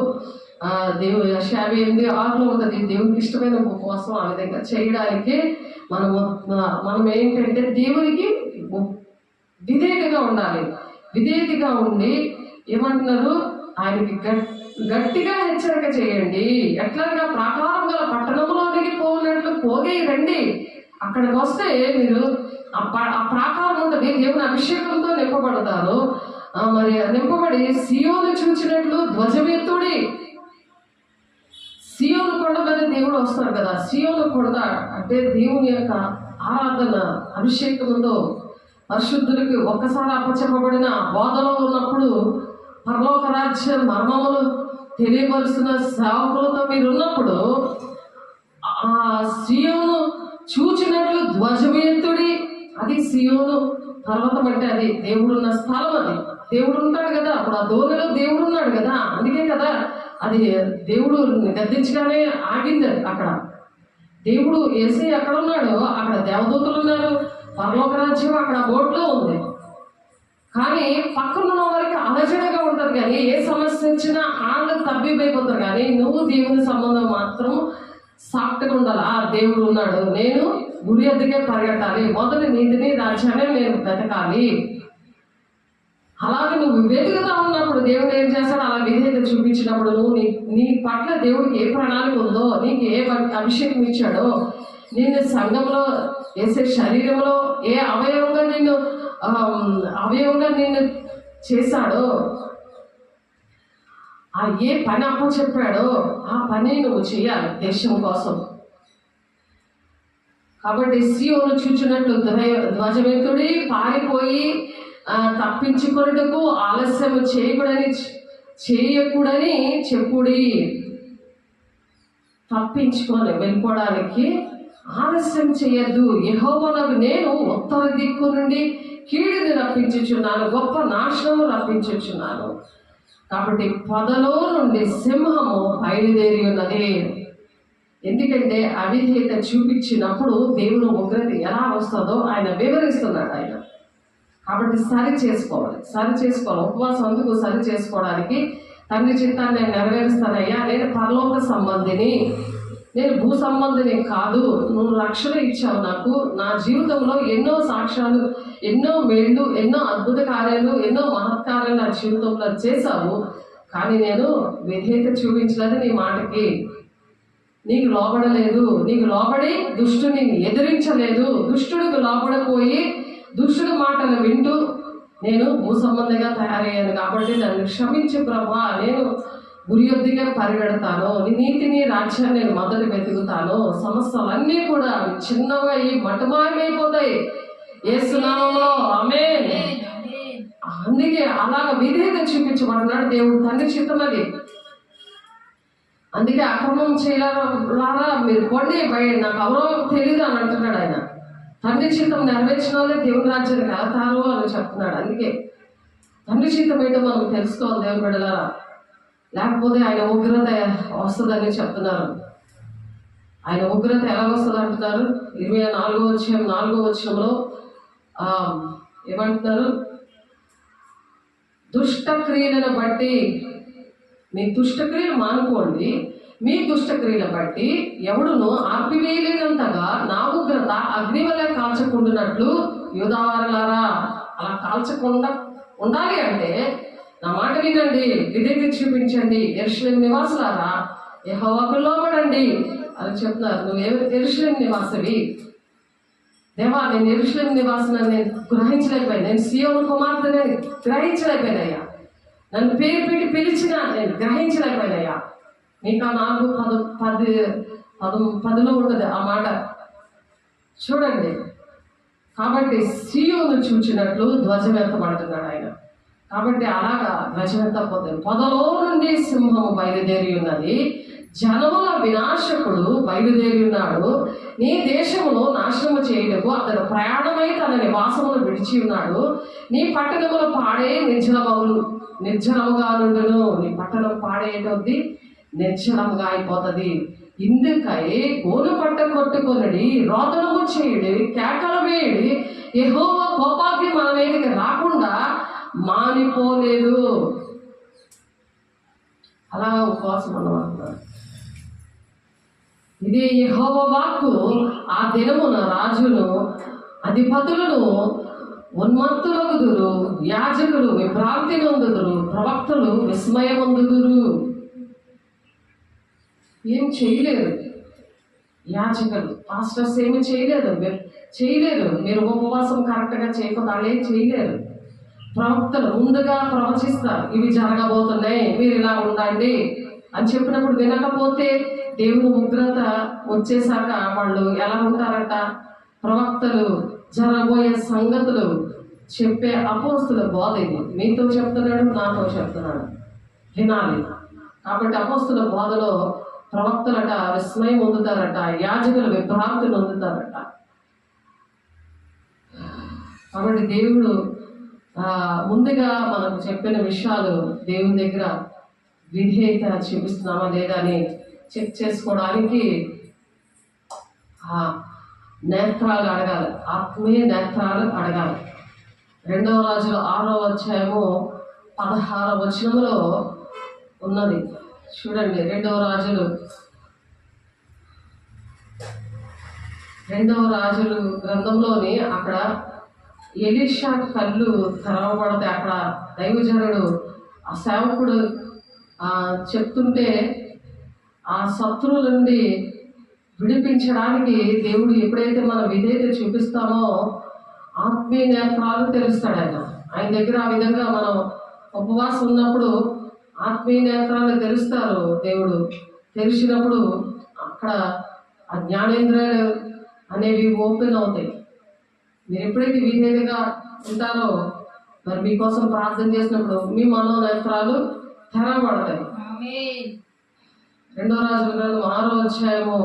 దేవుడు 58:6 ఉంటుంది. దేవునికి ఇష్టమైన ఉపవాసం ఆ విధంగా చేయడానికి మనం ఏంటంటే దేవునికి విధేయతగా ఉండాలి. విధేయతగా ఉండి ఏమంటున్నారు? ఆయనకి గట్టిగా హెచ్చరిక చేయండి. ఎట్లాగా ప్రాకారం గల పట్టణంలోనికి పోనట్లు పోగే రండి. అక్కడికి వస్తే మీరు ఆ ప్రాకారం ఉంటుంది, దేవుని అభిషేకంతో నింపబడతారు. మరి నింపబడి సియోను చూచినట్లు ధ్వజమెత్తుడి. సియోను కొండ మీద దేవుడు వస్తారు కదా. సియోను కొండ అంటే దేవుని యొక్క ఆరాధన అభిషేకంతో పరిశుద్ధులకి ఒక్కసారి అప్పచెప్పబడిన బోధలో ఉన్నప్పుడు పరలోక రాజ్య మర్మములు తెలియపరుస్తున్న సేవకులతో మీరు ఉన్నప్పుడు ఆ సియోను చూచినట్లు ధ్వజమెత్తుడి. అది సియోను పర్వతం అంటే అది దేవుడు ఉన్న స్థలం. అది దేవుడు ఉంటాడు కదా. అప్పుడు ఆ ధోనిలో దేవుడు ఉన్నాడు కదా. అందుకే కదా అది దేవుడు గద్దించగానే ఆగింది. అక్కడ దేవుడు యేసయ్య ఎక్కడ ఉన్నాడో అక్కడ దేవదూతలు ఉన్నారు, పరలోక రాజ్యం అక్కడ బోట్లో ఉంది. కానీ పక్కన ఉన్న వారికి అలజడగా ఉంటుంది. కానీ ఏ సమస్య వచ్చినా వాళ్ళు తబ్బిబ్బైపోతారు. కానీ నువ్వు దేవుని సంబంధం మాత్రం సాఫ్ట్గా ఉండాలి. ఆ దేవుడు ఉన్నాడు, నేను గురి ఎద్దుకే పరిగెట్టాలి, మొదటి నీతిని రాజ్యాన్ని నేను వెతకాలి. అలాగే నువ్వు వెతుకుతా ఉన్నప్పుడు దేవుడు ఏం చేస్తాడు? అలా విధేయత చూపించినప్పుడు నువ్వు నీ పట్ల దేవుడికి ఏ ప్రణాళిక ఉందో, నీకు ఏ అభిషేకం ఇచ్చాడో, నిన్ను సంఘంలో వేసే శరీరంలో ఏ అవయవంగా నిన్ను చేశాడో, ఆ ఏ పని అప్పు చెప్పాడో ఆ పని నువ్వు చేయాలి దేశం కోసం. కాబట్టి సీయోను చూచినట్లు ధ్వజమెత్తుడి, పారిపోయి తప్పించుకొనుటకు ఆలస్యం చేయకూడని చెప్పుడి. తప్పించుకొని వెళ్ళిపోవడానికి ఆలస్యం చేయొద్దు. యెహోవానగు నేను ఉత్తర దిక్కు నుండి కీడుని రప్పించుచున్నాను, గొప్ప నాశనము రప్పించుచున్నాను. కాబట్టి పొదలో నుండి సింహము బయలుదేరి ఉన్నది. ఎందుకంటే అవిధేయత చూపించినప్పుడు దేవుని ఉగ్రత ఎలా వస్తుందో ఆయన వివరిస్తున్నాడు ఆయన. కాబట్టి సరి చేసుకోవాలి. ఉపవాసం అందుకు సరి చేసుకోవడానికి తండ్రి చిత్తాన్ని నేను నెరవేరుస్తానయ్యా, నేను పరలోక సంబంధిని, నేను భూ సంబంధిని కాదు. నువ్వు రక్షణ ఇచ్చావు నాకు. నా జీవితంలో ఎన్నో సాక్ష్యాలు, ఎన్నో మేళ్ళు, ఎన్నో అద్భుత కార్యాలు, ఎన్నో మహత్కార్యాలు నా జీవితంలో చేశావు. కానీ నేను విధేయత చూపించలేదు నీ మాటకి. నీకు లోబడలేదు. నీకు లోబడి దుష్టుని ఎదిరించలేదు. దుష్టుడికి లోబడిపోయి దుష్టుడి మాటలు వింటూ నేను భూసంబంధిగా తయారయ్యాను. కాబట్టి నన్ను క్షమించు ప్రభా, నేను గురి యొద్దగా పరిగెడతాను. నీ నీతిని రాజ్యాన్ని నేను మొదలు వెతుకుతాను. సమస్యలన్నీ కూడా చిన్నగా ఈ మటుమాయమైపోతాయి యేసు నామములో. ఆమేన్. అందుకే అలాగ విధేయత చూపించమన్నాడు దేవుడు. తండ్రి చిత్తం అది. అందుకే అక్రమం చేయాలా మీరు పొండి బయట, నాకు ఎవరో తెలియదు అని అంటున్నాడు ఆయన. తండ్రి చిత్తం నెరవేర్చిన వాళ్ళే దేవుని రాజ్యానికి వెళతారు అని చెప్తున్నాడు. అందుకే తండ్రి చిత్తం ఏంటో మనం తెలుసుకోవాలి దేవుని బిడ్డలారా. లేకపోతే ఆయన ఉగ్రత వస్తుందని చెప్తున్నారు. ఆయన ఉగ్రత ఎలా వస్తుంది అంటున్నారు? 24వ వచనంలో ఏమంటున్నారు? దుష్ట క్రియలను బట్టి, మీ దుష్టక్రియలు మానుకోండి, మీ దుష్టక్రియలు బట్టి ఎవడును ఆర్పివేయలేనంతగా నా ఉగ్రత అగ్ని వలె కాల్చకుండానట్లు యూదావారులారా. అలా కాల్చకుండా ఉండాలి అంటే నా మాట వినండి, విధేయత చూపించండి. యెరూషలేము నివాసులారా యెహోవాకు లోబడండి అని చెప్తున్నారు. నువ్వు యెరూషలేము నివాసవి. దేవా, నేను యెరూషలేము నివాసులను నేను గ్రహించలేకపోయాను. నేను సీయోను కుమార్తెని గ్రహించలేకపోయినయ్యా. నన్ను పేరు పెట్టి పిలిచినా నేను గ్రహించలేకపోయినయ్యా. మీకు 4:10 ఉంటుంది ఆ మాట చూడండి. కాబట్టి సీయోను చూచినట్లు ధ్వజం ఎత్తబడుతున్నాడు ఆయన. కాబట్టి అలాగా ధ్వజం ఎత్తపోతుంది. పొదలో నుండి సింహము బయలుదేరి ఉన్నది, జనముల వినాశకుడు బయలుదేరి ఉన్నాడు. నీ దేశమును నాశనము చేయుటకు అతడు ప్రయాణమై తన నివాసమును విడిచి ఉన్నాడు. నీ పట్టణములు పాడే నిర్జనముగా నుండును. నీ పట్టణం పాడేటది నిర్జనముగా అయిపోతుంది. ఇందుకై గోలు పట్ట కొట్టుకొనడి, రోదనము చేయుడి, కేకలు వేయుడి. యెహోవా కోపాగ్ని మన మీదకి రాకుండా మానిపోలేదు. అలా ఉపవాసం అన్నమాట. ఇది యెహోవా వాక్కు. ఆ దినమున రాజును అధిపతులను ఉన్మత్తులగుదురు, యాజకులు విభ్రాంతి నొందుదురు, ప్రవక్తలు విస్మయమొందుదురు. ఏం చేయలేరు యాజకులు, పాస్టర్స్ ఏమి చేయలేరు. మీరు ఉపవాసం కరెక్ట్గా చేయకపోతే వాళ్ళు ఏం చేయలేరు. ప్రవక్తలు ముందుగా ప్రవచిస్తారు, ఇవి జరగబోతున్నాయి, మీరు ఇలా ఉండండి అని చెప్పినప్పుడు వినకపోతే దేవుని ఉగ్రత వచ్చేసాక వాళ్ళు ఎలా ఉంటారట? ప్రవక్తలు జరగబోయే సంగతులు చెప్పే అపోస్తుల బోధ ఇది. మీతో చెప్తున్నాడు, నాతో చెప్తున్నాడు, వినాలి. కాబట్టి అపోస్తుల బోధలో ప్రవక్తలట విస్మయం పొందుతారట, యాజకులు విభ్రాంతి పొందుతారట. కాబట్టి దేవుడు ముందుగా మనకు చెప్పిన విషయాలు దేవుని దగ్గర విధేయత చూపిస్తున్నామా లేదా అని చెక్ చేసుకోవడానికి నేత్రాలు అడగాలి, ఆత్మీయ నేత్రాలు అడగాలి. 2వ రాజులు 6వ అధ్యాయము 16వ వచనంలో ఉన్నది చూడండి. 2వ రాజులు గ్రంథంలోని అక్కడ ఎలీషా కళ్ళు తెరవబడితే అక్కడ దైవజనుడు ఆ సేవకుడు చెప్తుంటే ఆ శత్రువుల నుండి విడిపించడానికి దేవుడు ఎప్పుడైతే మనం విధేయత చూపిస్తామో ఆత్మీయ నేత్రాలు తెలుస్తాడు ఆయన దగ్గర. ఆ విధంగా మనం ఉపవాసం ఉన్నప్పుడు ఆత్మీయ నేత్రాలు తెలుస్తారు. దేవుడు తెలిసినప్పుడు అక్కడ ఆ జ్ఞానేంద్రియాలు అనేవి ఓపెన్ అవుతాయి. మీరు ఎప్పుడైతే విధేయతగా ఉంటారో మరి మీకోసం ప్రార్థన చేసినప్పుడు మీ మనోనేత్రాలు తెరవబడతాయి. 2 రాజుల గ్రంథం 6వ అధ్యాయము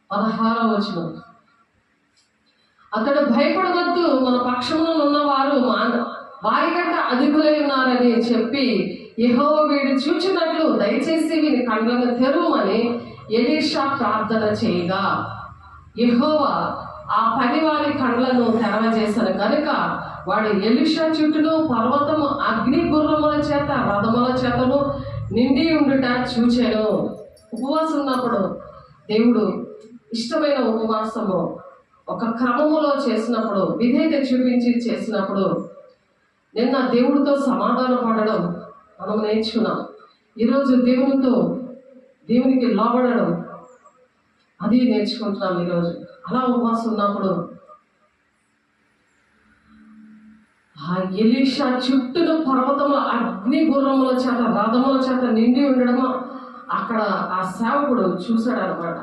16వ వచనం. అతడు భయపడవద్దు, మన పక్షంలో ఉన్నవారు వారికంటే అధికులై ఉన్నారని చెప్పి యెహోవా వీడు చూచినట్లు దయచేసి వీని కళ్ళను తెరువమని ఎలీషా ప్రార్థన చేయగా యెహోవా ఆ పనివారి కళ్ళను తెరవజేశాను కనుక వాడు ఎలీషా చుట్టూను పర్వతము అగ్ని గుర్రముల చేత రథముల చేతను నిండి ఉండుట చూచాను. ఉపవాసం ఉన్నప్పుడు దేవుడు ఇష్టమైన ఉపవాసము ఒక క్రమములో చేసినప్పుడు, విధేయత చూపించి చేసినప్పుడు నిన్న దేవుడితో సమాధాన పడడం మనం నేర్చుకున్నాం. ఈరోజు దేవునికి లోబడడం అది నేర్చుకుంటున్నాం. ఈరోజు అలా ఉపవాసం ఉన్నప్పుడు ఆ ఎలీషా చుట్టూను పర్వతముల అగ్ని గుర్రముల చేత రథముల చేత నిండి ఉండడం అక్కడ ఆ సేవకుడు చూశాడు అనమాట.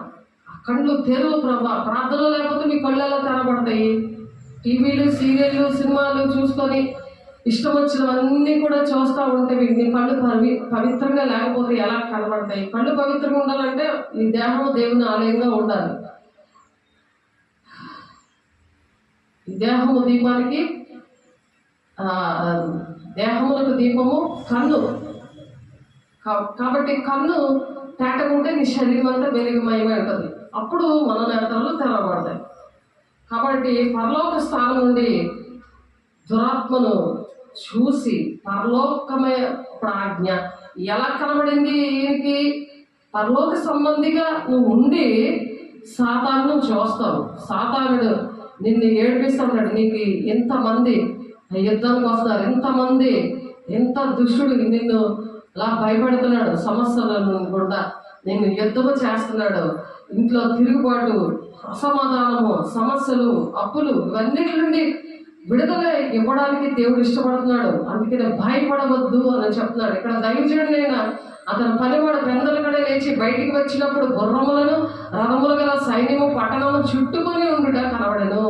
కళ్ళు తెరువు ప్రభా, ప్రార్థన లేకపోతే మీ కళ్ళెలా తెరబడతాయి? టీవీలు, సీరియళ్ళు, సినిమాలు చూసుకొని ఇష్టం వచ్చినవన్నీ కూడా చూస్తూ ఉంటే మీ కళ్ళు పవిత్రంగా లేకపోతే ఎలా కనబడతాయి? కళ్ళు పవిత్రంగా ఉండాలంటే ఈ దేహము దేవుని ఆలయంగా ఉండాలి. ఈ దేహము దీపానికి దేహములకు దీపము కన్ను. కాబట్టి కన్ను తేటకుంటే నీ శరీరం అంతా వెలుగుమయమై ఉంటుంది. అప్పుడు మన నేత్రాలు తెరవబడతాయి. కాబట్టి పరలోక స్థానం నుండి దురాత్మను చూసి పరలోకమయ ప్రాజ్ఞ ఎలా కనబడింది? ఈయనకి పరలోక సంబంధిగా నువ్వు ఉండి సాతాను చూస్తావు. సాతానుడు నిన్ను ఏడిపిస్తున్నాడు. నీకు ఎంతమంది యుద్ధానికి వస్తున్నారు, ఎంతమంది ఎంత దుష్టుడు నిన్ను అలా భయపెడుతున్నాడు, సమస్యలను కూడా నిన్ను యుద్ధము చేస్తున్నాడు. ఇంట్లో తిరుగుబాటు, అసమాధానము, సమస్యలు, అప్పులు ఇవన్నిటి నుండి విడుదల ఇవ్వడానికి దేవుడు ఇష్టపడుతున్నాడు. అందుకనే భయపడవద్దు అని చెప్తున్నాడు. ఇక్కడ దైవజనుడైన అతను పనివాడు పెందల కడ లేచి బయటికి వచ్చినప్పుడు గుర్రములను రథములు గల సైన్యము పట్టణము చుట్టుకొని ఉండుట కనబడెను.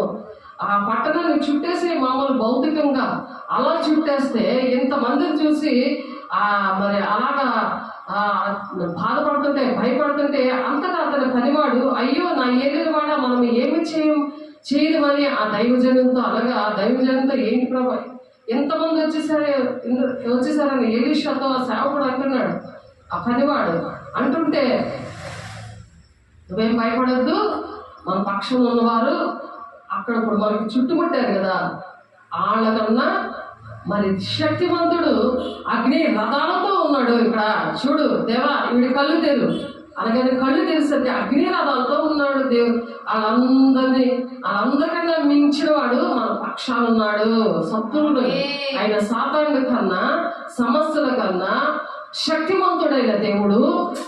ఆ పట్టణాన్ని చుట్టేసి మామూలు భౌతికంగా అలా చుట్టేస్తే ఎంతమందిని చూసి మరి అలాగా బాధపడుతుంటే భయపడుతుంటే అంతటా అతని పనివాడు అయ్యో నా ఏలిన వాడ మనం ఏమి చేయమని ఆ దైవజనంతో అనగా ఆ దైవజనంతో ఏంటి ప్రభా ఎంతమంది వచ్చేసారని ఎలీషాతో ఆ సేవకుడు అంటున్నాడు. ఆ పనివాడు అంటుంటే నువ్వేం భయపడద్దు, మన పక్షంలో ఉన్నవారు అక్కడ ఇప్పుడు మనకి చుట్టుముట్టారు కదా, వాళ్ళకన్నా మరి శక్తివంతుడు అగ్ని రథాలతో ఉన్నాడు. ఇక్కడ చూడు దేవా వీడి కళ్ళు తెరు అలాగని కళ్ళు తెరిస్తే అగ్ని రథాలతో ఉన్నాడు. దేవుడు వాళ్ళందరికన్నా మించిన వాడు మన పక్షాన ఉన్నాడు. శత్రువులు ఆయన సాతానుడి కన్నా సమస్యల కన్నా శక్తివంతుడైన దేవుడు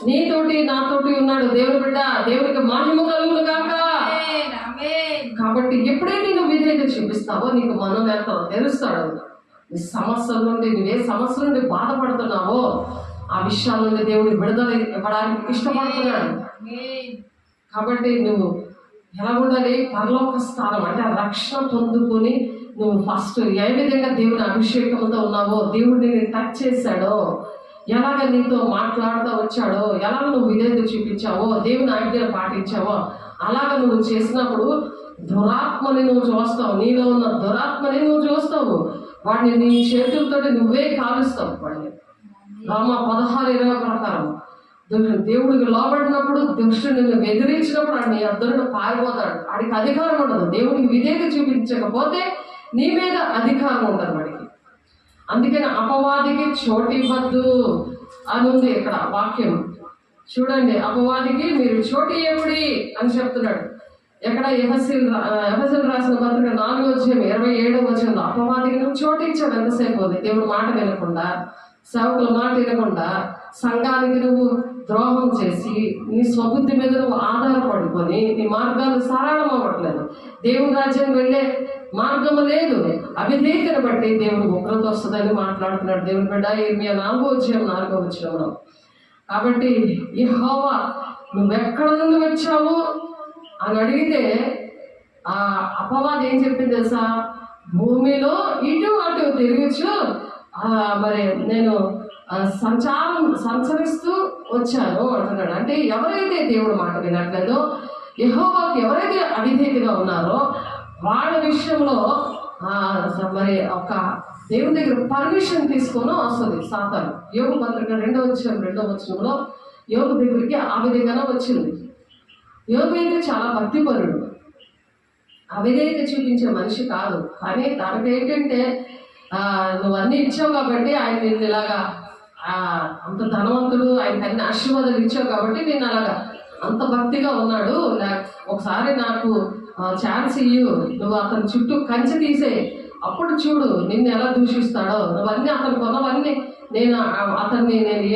నీతోటి నాతోటి ఉన్నాడు. దేవుని బిడ్డ, దేవునికి మహిమ కలుగును గాక. కాబట్టి ఎప్పుడైతే నువ్వు విధేయత చూపిస్తావో నీకు మనోనేత్రం తెరుస్తాడు. నీ సమస్యల నుండి నువ్వే సమస్య నుండి బాధపడుతున్నావో ఆ విషయాల నుండి దేవుడు విడుదల ఇవ్వడానికి ఇష్టపడుతున్నాడు. కాబట్టి నువ్వు ఎలా ఉండాలి? పరలోక స్థానం అంటే ఆ రక్షణ పొందుకొని నువ్వు ఫస్ట్ ఏ విధంగా దేవుని అభిషేకంతో ఉన్నావో, దేవుడు నిన్ను టచ్ చేశాడో, ఎలాగ నీతో మాట్లాడుతూ వచ్చాడో, ఎలాగ నువ్వు విధేయత చూపించావో, దేవుని ఆజ్ఞలు పాటించావో అలాగ నువ్వు చేసినప్పుడు దురాత్మని నువ్వు చూస్తావు. నీలో ఉన్న దురాత్మని నువ్వు చూస్తావు. వాడిని నీ చేతులతో నువ్వే కాలుస్తావు. వాడిని రామ 16:20 ప్రకారం దేవుడికి లోబడినప్పుడు దుష్టుడు నిన్ను ఎదిరించినప్పుడు నీ అద్దరుడు పారిపోతాడు. వాడికి అధికారం ఉండదు. దేవునికి విధేయత చూపించకపోతే నీ మీద అధికారం ఉండదు వాడికి. అందుకని అపవాదికి చోటు ఇవ్వద్దు అని ఉంది ఇక్కడ వాక్యం. చూడండి, అపవాదికి మీరు చోటు ఇవ్వడి అని చెప్తున్నాడు. ఎక్కడ ఎఫెసీయులకు రాసిన పత్రిక 4:27 అపవాదికి నువ్వు చోటు ఇచ్చావు. ఎంతసేపు అది దేవుడు మాట వినకుండా, సేవకుల మాట వినకుండా, సంఘానికి నువ్వు ద్రోహం చేసి నీ స్వబుద్ధి మీద నువ్వు ఆధారపడుకొని నీ మార్గాలు సరళం అవ్వట్లేదు. దేవుని రాజ్యం వెళ్ళే మార్గము లేదు. అవిధేయతను బట్టి దేవుడు ఉగ్రత వస్తుందని మాట్లాడుతున్నాడు. దేవుని బిడ్డ ఇర్మియా 4:4 కాబట్టి యెహోవా నువ్వెక్కడ నుండి వచ్చావు అని అడిగితే ఆ అపవాది ఏం చెప్పింది తెలుసా? భూమిలో ఇటు అటు తిరగచ్చు, మరి నేను సంచరిస్తూ వచ్చాను అంటున్నాడు. అంటే ఎవరైతే దేవుడు మాట వినట్లేదో, యెహోవాకి ఎవరైతే అవిధేయతగా ఉన్నారో వాళ్ళ విషయంలో మరి ఒక దేవుని దగ్గర పర్మిషన్ తీసుకొని వస్తుంది సాతాను. యోగు పత్రిక 2:2 యోగు దగ్గరికి ఆ విధంగానే వచ్చింది. యోగు అయితే చాలా భక్తిపరుడు, అవిధేయత చూపించే మనిషి కాదు. కానీ తనకు ఏంటంటే నువ్వు అన్ని ఇచ్చావు కాబట్టి ఆయన నేను ఇలాగా అంత ధనవంతుడు, ఆయనకి అన్ని ఆశీర్వాదాలు ఇచ్చావు కాబట్టి నేను అలాగా అంత భక్తిగా ఉన్నాడు. ఒకసారి నాకు ఛాన్స్ ఇయ్యు, నువ్వు అతని చుట్టూ కంచె తీసే, అప్పుడు చూడు నిన్ను ఎలా దూషిస్తాడో. నువ్వన్నీ అతను కొన్నవన్నీ నేను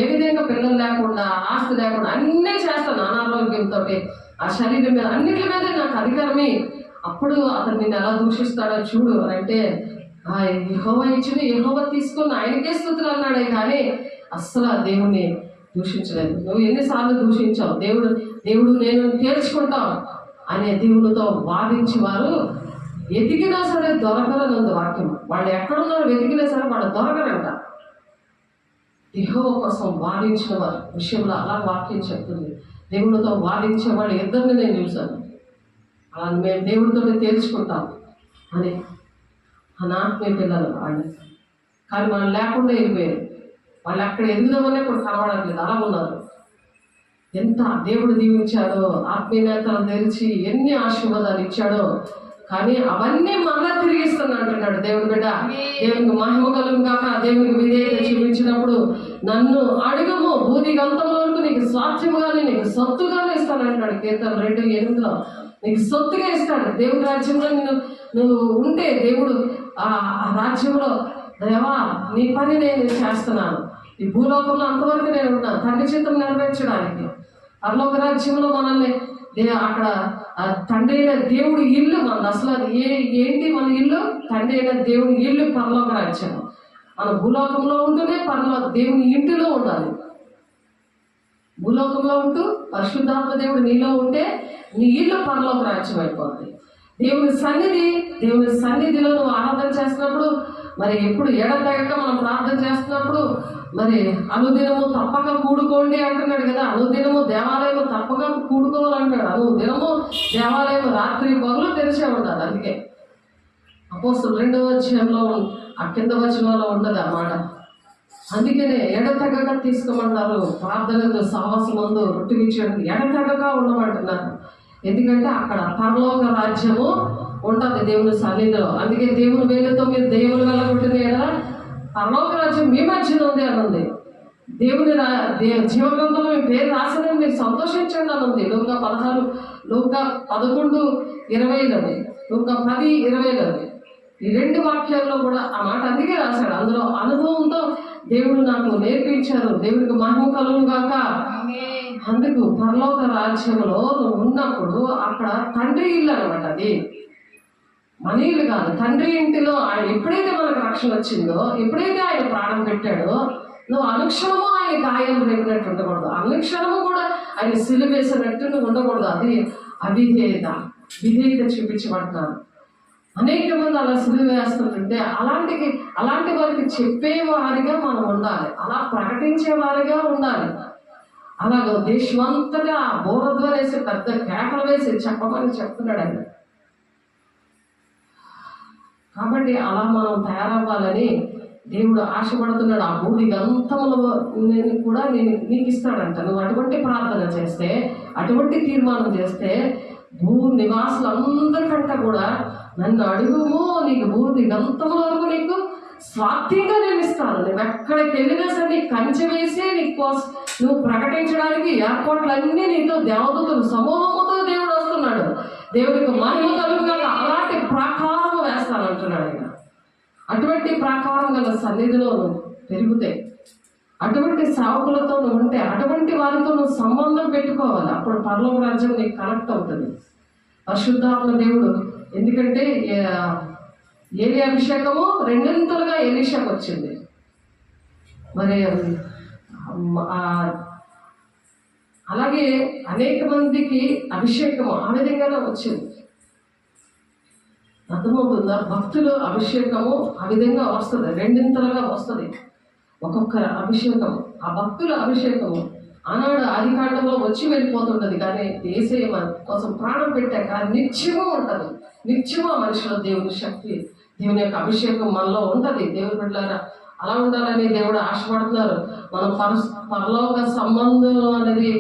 ఏ విధంగా పిల్లలు లేకుండా, ఆస్తి లేకుండా అన్నీ చేస్తాను, అనారోగ్యంతో ఆ శరీరం మీద అన్నిటి మీద నాకు అధికారమే, అప్పుడు అతను నిన్ను ఎలా దూషిస్తాడో చూడు అని అంటే, యెహోవా ఇచ్చిన యెహోవా తీసుకుని ఆయనకే స్తుతులు అన్నాడే కానీ అస్సలు దేవుణ్ణి దూషించలేదు. నువ్వు ఎన్నిసార్లు దూషించావు? దేవుడు నేను తేల్చుకుంటాం అనే దేవునితో వాదించి వారు ఎతికినా సరే దొరకరనందు వాక్యం. వాళ్ళు ఎక్కడున్నారో వెతికినా సరే వాళ్ళు దొరకరంట. యెహోవా కోసం వాదించిన వారి విషయంలో అలా వాక్యం చెప్తుంది. దేవునితో వాదించే వాళ్ళు ఇద్దరిని నేను చూశాను. అలా మేము దేవుడితో తేల్చుకుంటాం అని నా ఆత్మీయ పిల్లలు వాళ్ళు. కానీ వాళ్ళు లేకుండా వెళ్ళిపోయారు. వాళ్ళు అక్కడ ఎదుగుదామని ఇప్పుడు కనబడట్లేదు, అలా ఉన్నారు. ఎంత దేవుడు దీవించాడో, ఆత్మీయ నేతలు తెరిచి ఎన్ని ఆశీర్వాదాలు ఇచ్చాడో, కానీ అవన్నీ మళ్ళా తిరిగిస్తాను అంటున్నాడు దేవుని బిడ్డ. దేవునికి మహిమ కలుగు కాక దేవునికి విధేయత చూపించినప్పుడు నన్ను అడుగము, భూది గంతంలో వరకు నీకు స్వాస్థ్యముగానే నీకు సొత్తుగానే ఇస్తాను అంటున్నాడు. కీర్తన 2:8 నీకు సొత్తుగా ఇస్తాడు. దేవుడి రాజ్యంలో నువ్వు ఉంటే దేవుడు ఆ రాజ్యంలో దేవా నీ పని నేను చేస్తున్నాను, ఈ భూలోకంలో అంతవరకు నేను ఉన్నాను తండ్రి చిత్తం నెరవేర్చడానికి. పరలోక రాజ్యంలో మనల్ని అక్కడ తండ్రి అయిన దేవుడి ఇల్లు మనది. అసలు అది ఏంటి మన ఇల్లు? తండ్రి అయిన దేవుడి ఇల్లు పరలోక రాజ్యం. మన భూలోకంలో ఉంటూనే దేవుని ఇంటిలో ఉండాలి. భూలోకంలో ఉంటూ పరిశుద్ధాత్మ దేవుడు నీలో ఉంటే నీ ఇల్లు పరలోక రాజ్యం అయిపోతుంది. దేవుని సన్నిధిలో నువ్వు ఆరాధన చేస్తున్నప్పుడు, మరి ఎప్పుడు ఎడతెగక మనం ప్రార్థన చేస్తున్నప్పుడు, మరి అనుదినము తప్పక కూడుకోండి అంటున్నాడు కదా. అనుదినము దేవాలయం తప్పక కూడుకోవాలంటాడు. అనుదినము దేవాలయం రాత్రి పగలు తెరిచే ఉండాలి. అందుకే అపోస్తలుల 2వ ఆ కింద వచనంలో ఉండదు అన్నమాట. అందుకనే ఎడతెగక తీసుకోమంటారు. ప్రార్థనతో సహవాసమందు రొట్టెలిచ్చేయడానికి ఎడతెగక ఉండమంటున్నారు. ఎందుకంటే అక్కడ పరలోక రాజ్యము ఉంటుంది దేవుని సన్నిధిలో. అందుకే దేవుని వేలతో మీరు దేవుని వెళ్ళగొట్టిన ఎడల పరలోక రాజ్యం మీ మధ్యన ఉంది అని ఉంది. దేవుని జీవగ్రంథంలో మీ పేరు రాసిన మీరు సంతోషించండి అని ఉంది. లూకా 11:20 లూకా 10:20 ఈ 2 వాక్యాల్లో కూడా ఆ మాట అందుకే రాశాడు. అందులో అనుభవంతో దేవుడు నాకు నేర్పించారు. దేవుడికి మహిమ కలుగు గాక. అందుకు పరలోక రాజ్యంలో నువ్వు ఉన్నప్పుడు అక్కడ తండ్రి ఇల్లు అనమాట. అది మన ఇల్లు కాదు, తండ్రి ఇంటిలో ఆయన ఎప్పుడైతే మనకు రక్షణ వచ్చిందో, ఎప్పుడైతే ఆయన ప్రాణం పెట్టాడో, నువ్వు అనుక్షణము ఆయన గాయాలు రేపినట్టు ఉండకూడదు, అనుక్షణము కూడా ఆయన సిలువేసినట్టు నువ్వు ఉండకూడదు. అది విధేయత చూపించబడుతున్నాను. అనేక మంది అలా సిలువ వేస్తుంటే అలాంటి వారికి చెప్పేవారిగా మనం ఉండాలి, అలా ప్రకటించేవారిగా ఉండాలి. అలాగ దేశమంతటా బోరధ్వని వేసి పెద్ద కేకలు వేసి చెప్పమని చెప్తున్నాడు ఆయన. కాబట్టి అలా మనం తయారవ్వాలని దేవుడు ఆశపడుతున్నాడు. ఆ భూమి గంతములో కూడా నీకు ఇస్తాడంట. నువ్వు అటువంటి ప్రార్థన చేస్తే, అటువంటి తీర్మానం చేస్తే, భూ నివాసులందరికంటే కూడా నన్ను అడుగుము, నీకు భూమి గంతముల వరకు నీకు స్వార్థంగా నేను ఇస్తాను. నువ్వు ఎక్కడికి వెళ్ళినా సరే నీకు కంచె వేసి నువ్వు ప్రకటించడానికి ఏర్పాట్లన్నీ నీతో దేవతలు సమూహముతో దేవుడు వస్తున్నాడు. దేవునికి మహిమ కలుగుగాక. అలాంటి ప్రాకారం వేస్తానంటున్నాడు ఆయన. అటువంటి ప్రాకారం గల సన్నిధిలో నువ్వు పెరిగితే, అటువంటి సేవకులతో నువ్వు ఉంటే, అటువంటి వారితో నువ్వు సంబంధం పెట్టుకోవాలి. అప్పుడు పరలోక రాజ్యం నీకు కనెక్ట్ అవుతుంది. పరిశుద్ధాత్మ దేవుడు, ఎందుకంటే ఏలి అభిషేకము రెండింతలుగా ఎలీషాకు వచ్చింది. మరి అలాగే అనేక మందికి అభిషేకము ఆ విధంగానే వచ్చింది. అర్థమవుతుందా? భక్తులు అభిషేకము ఆ విధంగా వస్తుంది, రెండింతలుగా వస్తుంది ఒక్కొక్కరు అభిషేకం. ఆ భక్తుల అభిషేకము ఆనాడు ఆది కాండంలో వచ్చి వెళ్ళిపోతుంటది, కానీ యేసయ్య మన కోసం ప్రాణం పెట్టాక నిత్యము ఉంటుంది. నిత్యము ఆ మనిషిలో దేవుని శక్తి, దేవుని యొక్క అభిషేకం మనలో ఉంటుంది. దేవుని బిడ్డలారా, అలా ఉండాలని దేవుడు ఆశపడుతున్నారు. మనం పరలోక సంబంధం అనేది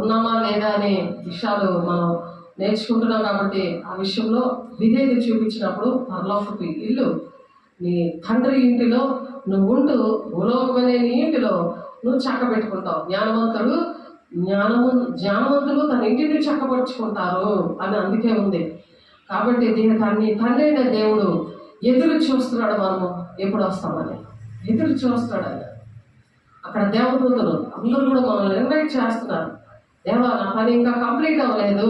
ఉన్నామా లేదా అనే విషయాలు మనం నేర్చుకుంటున్నాం. కాబట్టి ఆ విషయంలో విధేయత చూపించినప్పుడు పరలోకపు ఇల్లు నీ తండ్రి ఇంటిలో నువ్వు ఉంటూ భూలోకమనే నీ ఇంటిలో నువ్వు చక్కబెట్టుకుంటావు. జ్ఞానవంతులు తన ఇంటిని చక్కపరుచుకుంటారు అని అందుకే ఉంది. కాబట్టి తండ్రి అయిన దేవుడు ఎదురు చూస్తున్నాడు. మనము ఎప్పుడు వస్తామని ఎదురు చూస్తున్నాడు ఆయన. అక్కడ దేవదూతలు అందరూ కూడా మనల్ని ఇన్వైట్ చేస్తున్నారు. దేవా, నా పని ఇంకా కంప్లీట్ అవ్వలేదు,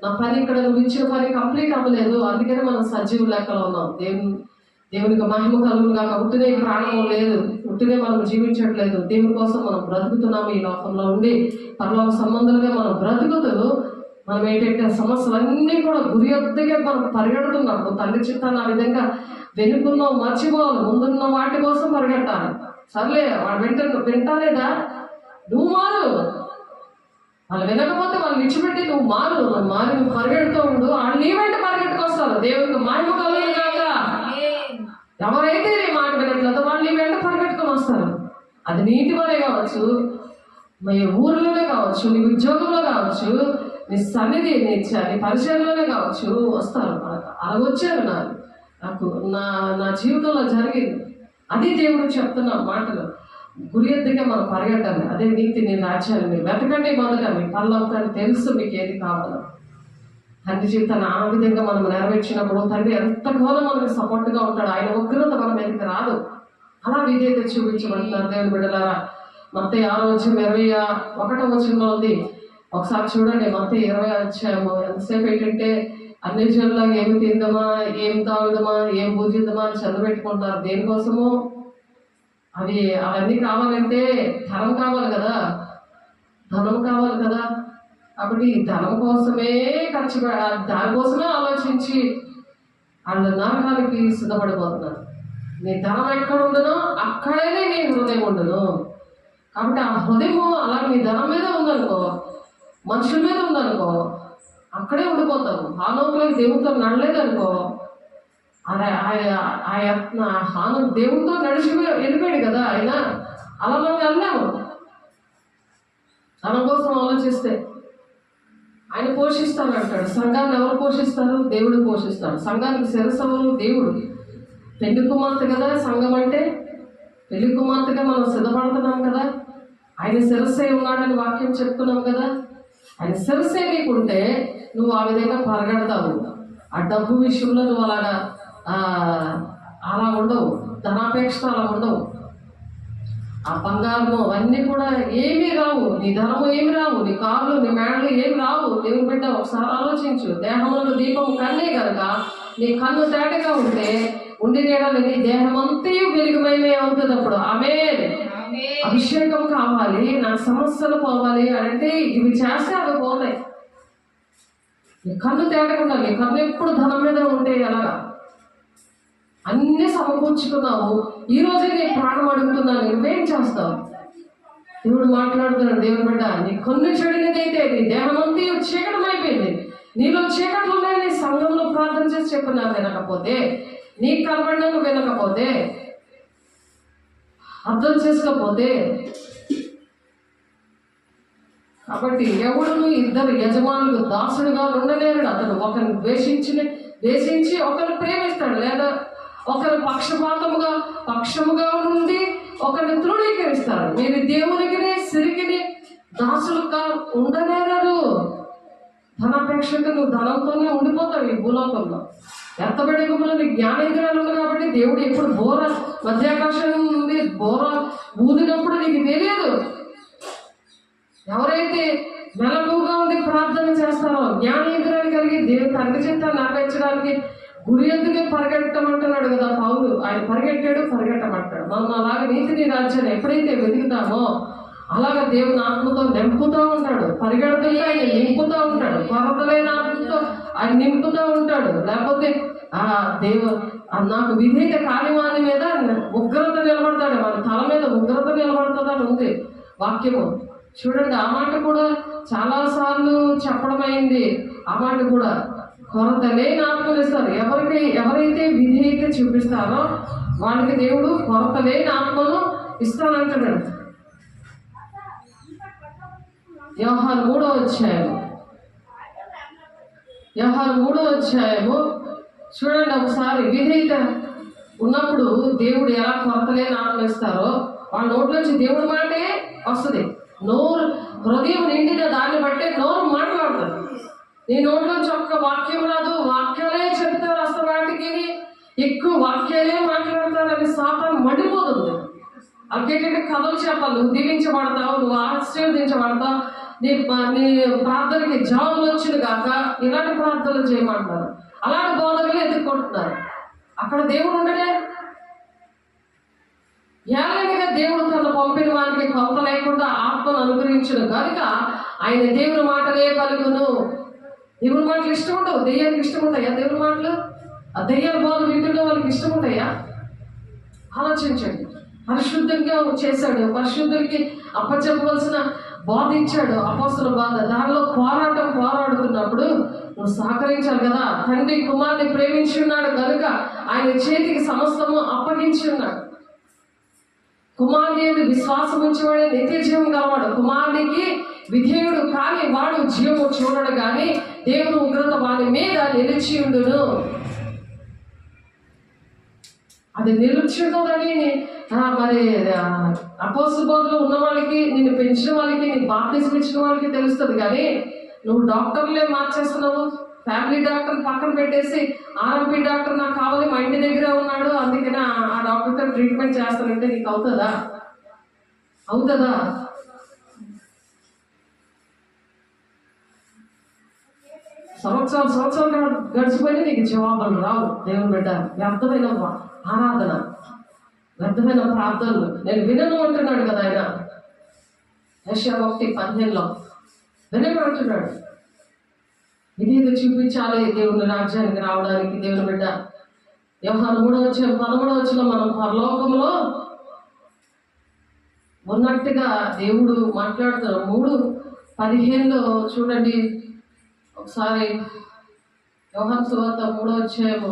నా పని ఇక్కడ నువ్వు ఇచ్చిన పని కంప్లీట్ అవ్వలేదు, అందుకనే మనం సజీవ లెక్కలో ఉన్నాం. దేవునికి మహిమ కలుగుగా. ఉట్టినే ప్రాణం లేదు, ఉట్టినే మనం జీవించట్లేదు, దేవుని కోసం మనం బ్రతుకుతున్నాము. ఈ లోకంలో ఉండి పరలోక సంబంధాలుగా మనం బ్రతుకుతూ మనం ఏంటంటే సమస్యలన్నీ కూడా గురి వద్దకే మనం పరిగెడుతున్నప్పుడు తండ్రి చిత్తాన్ని ఆ విధంగా వెనుకున్నావు మర్చిపోవాలి, ముందున్న వాటి కోసం పరిగెట్టాలి. సర్లే వాడు వింటాలేదా, నువ్వు మారు. వాళ్ళు వినకపోతే వాళ్ళు విడిచిపెట్టి నువ్వు మారు నువ్వు పరిగెడుతూ ఉండు. వాళ్ళు నీ వెంట పరిగెట్టుకొస్తారు. దేవునికి మహిమ కలుగును గాక. ఎవరైతే నీ మాట వినట్లేదో వాళ్ళు నీ వెంట పరిగెట్టుకొని వస్తారు. అది నీ ఇంటి వరే కావచ్చు, మీ ఊర్లోనే కావచ్చు, నీ ఉద్యోగంలో కావచ్చు, నీ సన్నిధి నీ పరిచయంలోనే కావచ్చు, వస్తారు. అలా వచ్చారు నాకు నా జీవితంలో జరిగింది. అది దేవుడు చెప్తున్న మాటలు. గురి ఎద్దుగా మనం పరిగెట్టాలి. అదే నీతి, నీ రాజ్యాన్ని మీరు వెతకండి మొదట. మీ పనులవుతాన్ని తెలుసు మీకు ఏది కావాలో. తండ్రి జీవితాన్ని ఆ విధంగా మనం నెరవేర్చినప్పుడు తండ్రి ఎంతగానో మనకి సపోర్ట్గా ఉంటాడు. ఆయన ఉగ్రత మన మీదకి రాదు. అలా విధేయత చూపించమంటున్నారు దేవుని బిడ్డలారా. మత్తయి 6:21 ఉంది. ఒకసారి చూడండి. మత్తయి 20 ఎంతసేపు ఏంటంటే అన్ని జనుల్లో ఏమి తిందామా, ఏం తాగుదామా, ఏం పూజిద్దామా అని చదివెట్టుకుంటారు. దేనికోసము? అవన్నీ కావాలంటే ధనం కావాలి కదా, ధనం కావాలి కదా. కాబట్టి ధనం కోసమే దానికోసమే ఆలోచించి వాళ్ళు నరకానికి సిద్ధపడిపోతున్నారు. నీ ధనం ఎక్కడ ఉండదో అక్కడనే నీ హృదయం ఉండదు. కాబట్టి ఆ హృదయము అలా నీ ధనం మీద ఉందనుకో, మనుషుల మీద ఉందనుకో, అక్కడే ఉండిపోతావు. హానోకులో దేవుడితో నడలేదనుకో, హాను దేవుడితో నడిచి వెళ్ళిపోయాడు కదా ఆయన. అలా మనం వెళ్ళాము. తన కోసం ఆలోచిస్తే ఆయన పోషిస్తాను అంటాడు. సంఘాన్ని ఎవరు పోషిస్తారు? దేవుడు పోషిస్తాడు. సంఘానికి శిరస్సు దేవుడు. పెళ్లి కుమార్తె కదా సంఘం అంటే. పెళ్లి కుమార్తెగా మనం సిద్ధపడుతున్నాం కదా. ఆయన శిరస్సే ఉన్నాడని వాక్యం చెప్తున్నాం కదా. ఆయన శిరస్సే నీకుంటే నువ్వు ఆ విధంగా పరిగెడతావు. ఆ డబ్బు విషయంలో నువ్వు అలా ఉండవు. ధనాపేక్ష అలా ఉండవు. ఆ బంగారము అవన్నీ కూడా ఏమీ రావు. నీ ధనము ఏమి రావు, నీ కార్లు నీ మేడలు ఏమి రావు. దేవుని బిడ్డ ఒకసారి ఆలోచించు. దేహంలో దీపం కన్నే కనుక నీ కన్ను తేటగా ఉంటే ఉండి నీడని నీ దేహం అంతయు వెలుగుమయమే అవుతుంది. అప్పుడు అభిషేకం కావాలి, నాకు సమస్యలు పోవాలి అంటే ఇవి చేస్తే అవి పోతాయి. నీ కన్ను తేటగా ఉండాలి. నీ కన్ను ఎప్పుడు ధనం మీద ఉంటే ఎలాగా? అన్నీ సమకూర్చుకున్నావు. ఈ రోజే నీ ప్రాణం అడుగుతున్నాను, నువ్వేం చేస్తావు? దేవుడు మాట్లాడుతున్నాడు. దేవుని బిడ్డ, నీ కన్ను చెడినదైతే నీ దేహం అంతా చీకటం అయిపోయింది. నీలో చీకట్లు ఉన్నాయి. నీ సంఘంలో ప్రార్థన చేసి చెప్పినా వినకపోతే, నీకు కనబడినా నువ్వు వినకపోతే, అర్థం చేసుకోకపోతే. కాబట్టి ఎవడును ఇద్దరు యజమానులు దాసుడుగా ఉండలేరు. అతను ఒకరిని ద్వేషించి ఒకరిని ప్రేమిస్తాడు, లేదా ఒకరి పక్షముగా నుండి ఒకరిని తృణీకరిస్తారు. మీరు దేవునికి సిరికిని దాసులుగా ఉండలేరు. ధనాపేక్షకు నువ్వు ధనంతోనే ఉండిపోతావు ఈ భూలోకంలో. ఎత్తబడే గుమ్మలో నీకు జ్ఞానేంద్రియాలు ఉంది కాబట్టి దేవుడు ఎప్పుడు మధ్యాకాశం నుండి బోర ఊదినప్పుడు నీకు తెలియదు. ఎవరైతే మెలకుగా ఉండి ప్రార్థన చేస్తారో, జ్ఞానేంద్రియాలు కలిగి దేవుడు తండ్రి చిత్తాన్ని నెరవేర్చడానికి గురి ఎత్తుగా పరిగెట్టమంటున్నాడు కదా పౌలు. ఆయన పరిగెట్టమంటాడు. మనం అలాగే నీతిని రాజ్యాన్ని ఎప్పుడైతే వెతుకుతామో అలాగా దేవుని ఆత్మతో నింపుతూ ఉంటాడు. పరిగెడుతుంటే ఆయన నింపుతూ ఉంటాడు. కొరతలైన ఆత్మతో ఆయన నింపుతూ ఉంటాడు. లేకపోతే నాకు విధేయత కానివాని మీద ఉగ్రత నిలబడతాడు, మన తల మీద ఉగ్రత నిలబడుతుందని ఉంది వాక్యము. చూడండి, ఆ మాట కూడా చాలాసార్లు చెప్పడం అయింది. ఆ మాట కూడా కొరత లేని ఆత్మలు ఇస్తారు. ఎవరైతే విధేయత చూపిస్తారో వాళ్ళకి దేవుడు కొరత లేని ఆత్మను ఇస్తానంటున్నాడు. యోహాను 3వ అధ్యాయము చూడండి ఒకసారి. విధేయత ఉన్నప్పుడు దేవుడు ఎలా కొరత లేని ఆత్మ ఇస్తారో వాళ్ళ నోట్లోంచి దేవుడి మాటే వస్తుంది. నోరు హృదయం నిండిన దాన్ని బట్టే నోరు మాట్లాడుతుంది. నీ నోట్లోంచి ఒక్క వాక్యం రాదు, వాక్యాలే చెప్తారు. అసలు వాటికి ఎక్కువ వాక్యాలే మాట్లాడతారని సాతాను మండిపోతుంది. అకేంటంటే కథలు చెప్పాలి. నువ్వు దీవించబడతావు, నువ్వు ఆశీర్వదించబడతావు, నీ ప్రార్థనకి జవాబులు వచ్చింది కాక ఇలాంటి ప్రార్థనలు చేయమంటారు. అలాంటి బోధకులు ఎత్తుక్కుంటున్నారు. అక్కడ దేవుడు ఉండడే. ఏలైనగా దేవుడు తన పంపిన వారికి కొరత లేకుండా ఆత్మను అనుగ్రహించును కనుక ఆయన దేవుని మాటలే పలుకును. దేవుని మాటలు ఇష్టం ఉండవు. దెయ్యానికి ఇష్టం ఉంటాయా దేవుని మాటలు? ఆ దెయ్యాల బోధ వింటుండే వాళ్ళకి ఇష్టం ఉంటాయా? ఆలోచించండి. పరిశుద్ధంగా చేశాడు, పరిశుద్ధులకి అప్పచెప్పవలసిన బాధ ఇచ్చాడు, అపోస్తల బాధ. దానిలో పోరాడుతున్నప్పుడు నువ్వు సహకరించాలి కదా. తండ్రి కుమారుని ప్రేమించి ఉన్నాడు కనుక ఆయన చేతికి సమస్తము అప్పగించి ఉన్నాడు. కుమారుని యందు విశ్వాసం ఉంచేవాడే నిత్య జీవం గలవాడు. కుమారునికి విధేయుడు కానీ వాడు జీవము చూడడు కానీ దేవుని ఉగ్రత వాడి మీద నిలిచి ఉండును. అది నిలుచుండదని మరి అపోస్తల బోధలో ఉన్న వాళ్ళకి, నిన్ను పెంచిన వాళ్ళకి, నీ బాప్టిజం ఇచ్చిన వాళ్ళకి తెలుస్తుంది. కానీ నువ్వు డాక్టర్లే మార్చేస్తున్నావు. ఫ్యామిలీ డాక్టర్ పక్కన పెట్టేసి ఆర్ఎంపీ డాక్టర్ నాకు కావాలి, మా ఇంటి దగ్గర ఉన్నాడు, అందుకని ఆ డాక్టర్తో ట్రీట్మెంట్ చేస్తానంటే నీకు అవుతుందా? సంవత్సరాలు గడిచిపోయి నీకు జవాబులు రావు. దేవుని బిడ్డ, వ్యర్థమైన ఆరాధన, వ్యర్థమైన ప్రార్థనలు నేను వినను అంటున్నాడు కదా ఆయన. యెషయా 1:15 వినను అంటున్నాడు. విధేయత చూపించాలి దేవుని రాజ్యానికి రావడానికి. దేవుని బిడ్డ, యోహాను 3:13 మనం పరలోకంలో ఉన్నట్టుగా దేవుడు మాట్లాడుతారు. 3:15 చూడండి ఒకసారి. యోహాను సువార్త 3:15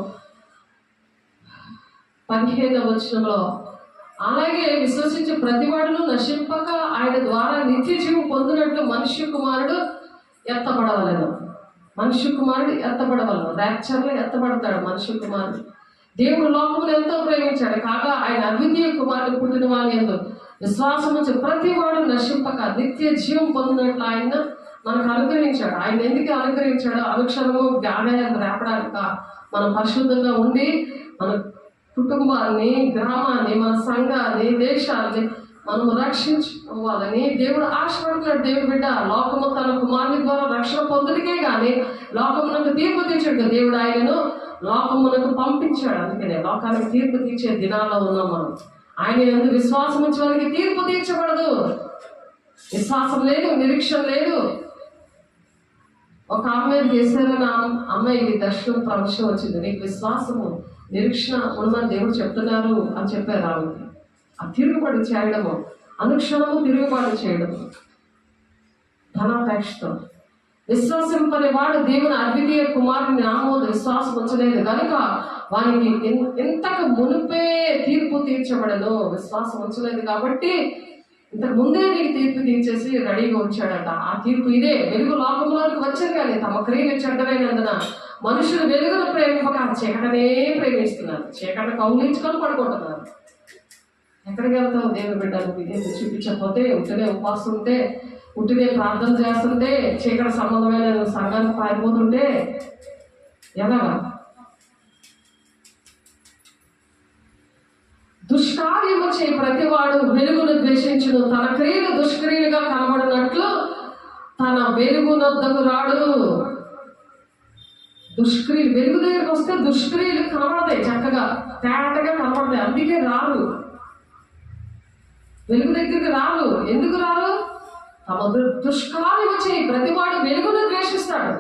అలాగే విశ్వసించే ప్రతివాడును నశింపక ఆయన ద్వారా నిత్య జీవం పొందినట్లు మనుష్య కుమారుడు ఎత్తబడవలను. ర్యాప్చర్లో ఎత్తబడతాడు మనుష్య కుమారుడు. దేవుడు లోకమును ఎంతో ప్రేమించాడు కాగా ఆయన అద్వితీయ కుమారుడు పుట్టిన వాని యందు విశ్వాసం ఉంచి ప్రతి వాడు నశింపక నిత్య జీవం పొందినట్లు ఆయన మనకు అనుగ్రహించాడు. ఆయన ఎందుకు అనుగ్రహించాడు? అనుక్షణము వ్యాధం రేపడానిక. మనం పరిశుద్ధంగా ఉండి మన కుటుంబాన్ని, గ్రామాన్ని, మన సంఘాన్ని, దేశాన్ని మనము రక్షించుకోవాలని దేవుడు ఆశపడుతున్నాడు. దేవుడు బిడ్డ, లోకము తన కుమారుని ద్వారా రక్షణ పొందుడికే కానీ లోకమునకు తీర్పు తీర్చాడు. దేవుడు ఆయనను లోకమునకు పంపించాడు. అందుకనే లోకానికి తీర్పు తీర్చే దినాల్లో ఉన్నాం మనం. ఆయన యందు విశ్వాసం ఉంచే వారికి తీర్పు తీర్చబడదు. విశ్వాసం లేదు, నిరీక్షణ లేదు. ఒక అమ్మాయి చేశారని అమ్మాయికి దర్శనం ప్రవేశం వచ్చింది. నీకు విశ్వాసము నిరీక్షణ ఉన్నదని దేవుడు చెప్తున్నారు అని చెప్పారు ఆమెకి. ఆ తిరుగుబాటు చేయడము, అనుక్షణము తిరుగుబాటు చేయడము, ధనాపేక్షతో విశ్వాసింపని వాడు దేవుని అద్వితీయ కుమారుని నామోదు విశ్వాసం ఉంచలేదు కనుక వానికి ఇంతకు మునిపే తీర్పు తీర్చబడను. విశ్వాసం ఉంచలేదు కాబట్టి ఇంతకు ముందే నీకు తీర్పు తీర్చేసి రెడీగా ఉంచాడట. ఆ తీర్పు ఇదే. వెలుగు లోకంలోకి వచ్చారు కానీ తమ క్రియలు చెడ్డమైనందున మనుషులు వెలుగును ప్రేమింపక చీకటనే ప్రేమిస్తున్నారు. చీకట కౌలించుకొని పడుకుంటున్నారు. ఎక్కడికి వెళ్తావు దేవుని బిడ్డలు? ఇదే చూపించకపోతే ఉంటేనే ఉపవాసం ఉంటే పుట్టినే ప్రార్థన చేస్తుంటే చీకటి సంబంధమైన సంఘానికి పారిపోతుంటే ఎలాగా? దుష్కార్యము చే ప్రతివాడు వెలుగును ద్వేషించును, తన క్రియలు దుష్క్రియలుగా కనబడినట్లు తన వెలుగునొద్దకు రాడు. దుష్క్రియలు వెలుగు దగ్గరికి వస్తే దుష్క్రియలు కనబడతాయి, చక్కగా తేటగా కనబడతాయి. అందుకే రారు, వెలుగు దగ్గరికి రారు. ఎందుకు రారు? తమ దుష్కార్యము చేయి ప్రతివాడు వెలుగును ద్వేషిస్తాడు.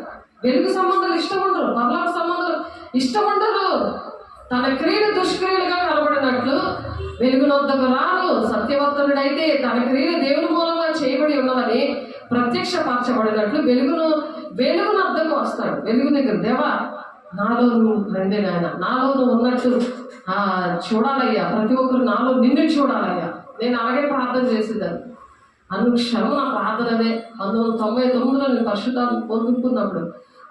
వెలుగు సంబంధాలు ఇష్టం ఉండరు, పరలోక సంబంధాలు ఇష్టం ఉండరు. తన క్రియలు దుష్క్రియలుగా కనబడినట్లు వెలుగునొద్దకు రాను. సత్యవంతుడైతే తన క్రియలు దేవుని మూలంగా చేయబడి ఉన్నవని ప్రత్యక్షపరచబడినట్లు వెలుగునొద్దకు వస్తాడు. వెలుగు దగ్గర, దేవా నాలో నువ్వు రండి నాయన, నాలో నువ్వు ఉన్నట్టు చూడాలయ్యా, ప్రతి ఒక్కరు నాలో నిన్ను చూడాలయ్యా. నేను అలాగే ప్రార్థన చేసేదాన్ని. అనుక్షణం నా ప్రార్థన అదే. 1999లో నేను పరిశుద్ధాన్ని పొందుకున్నప్పుడు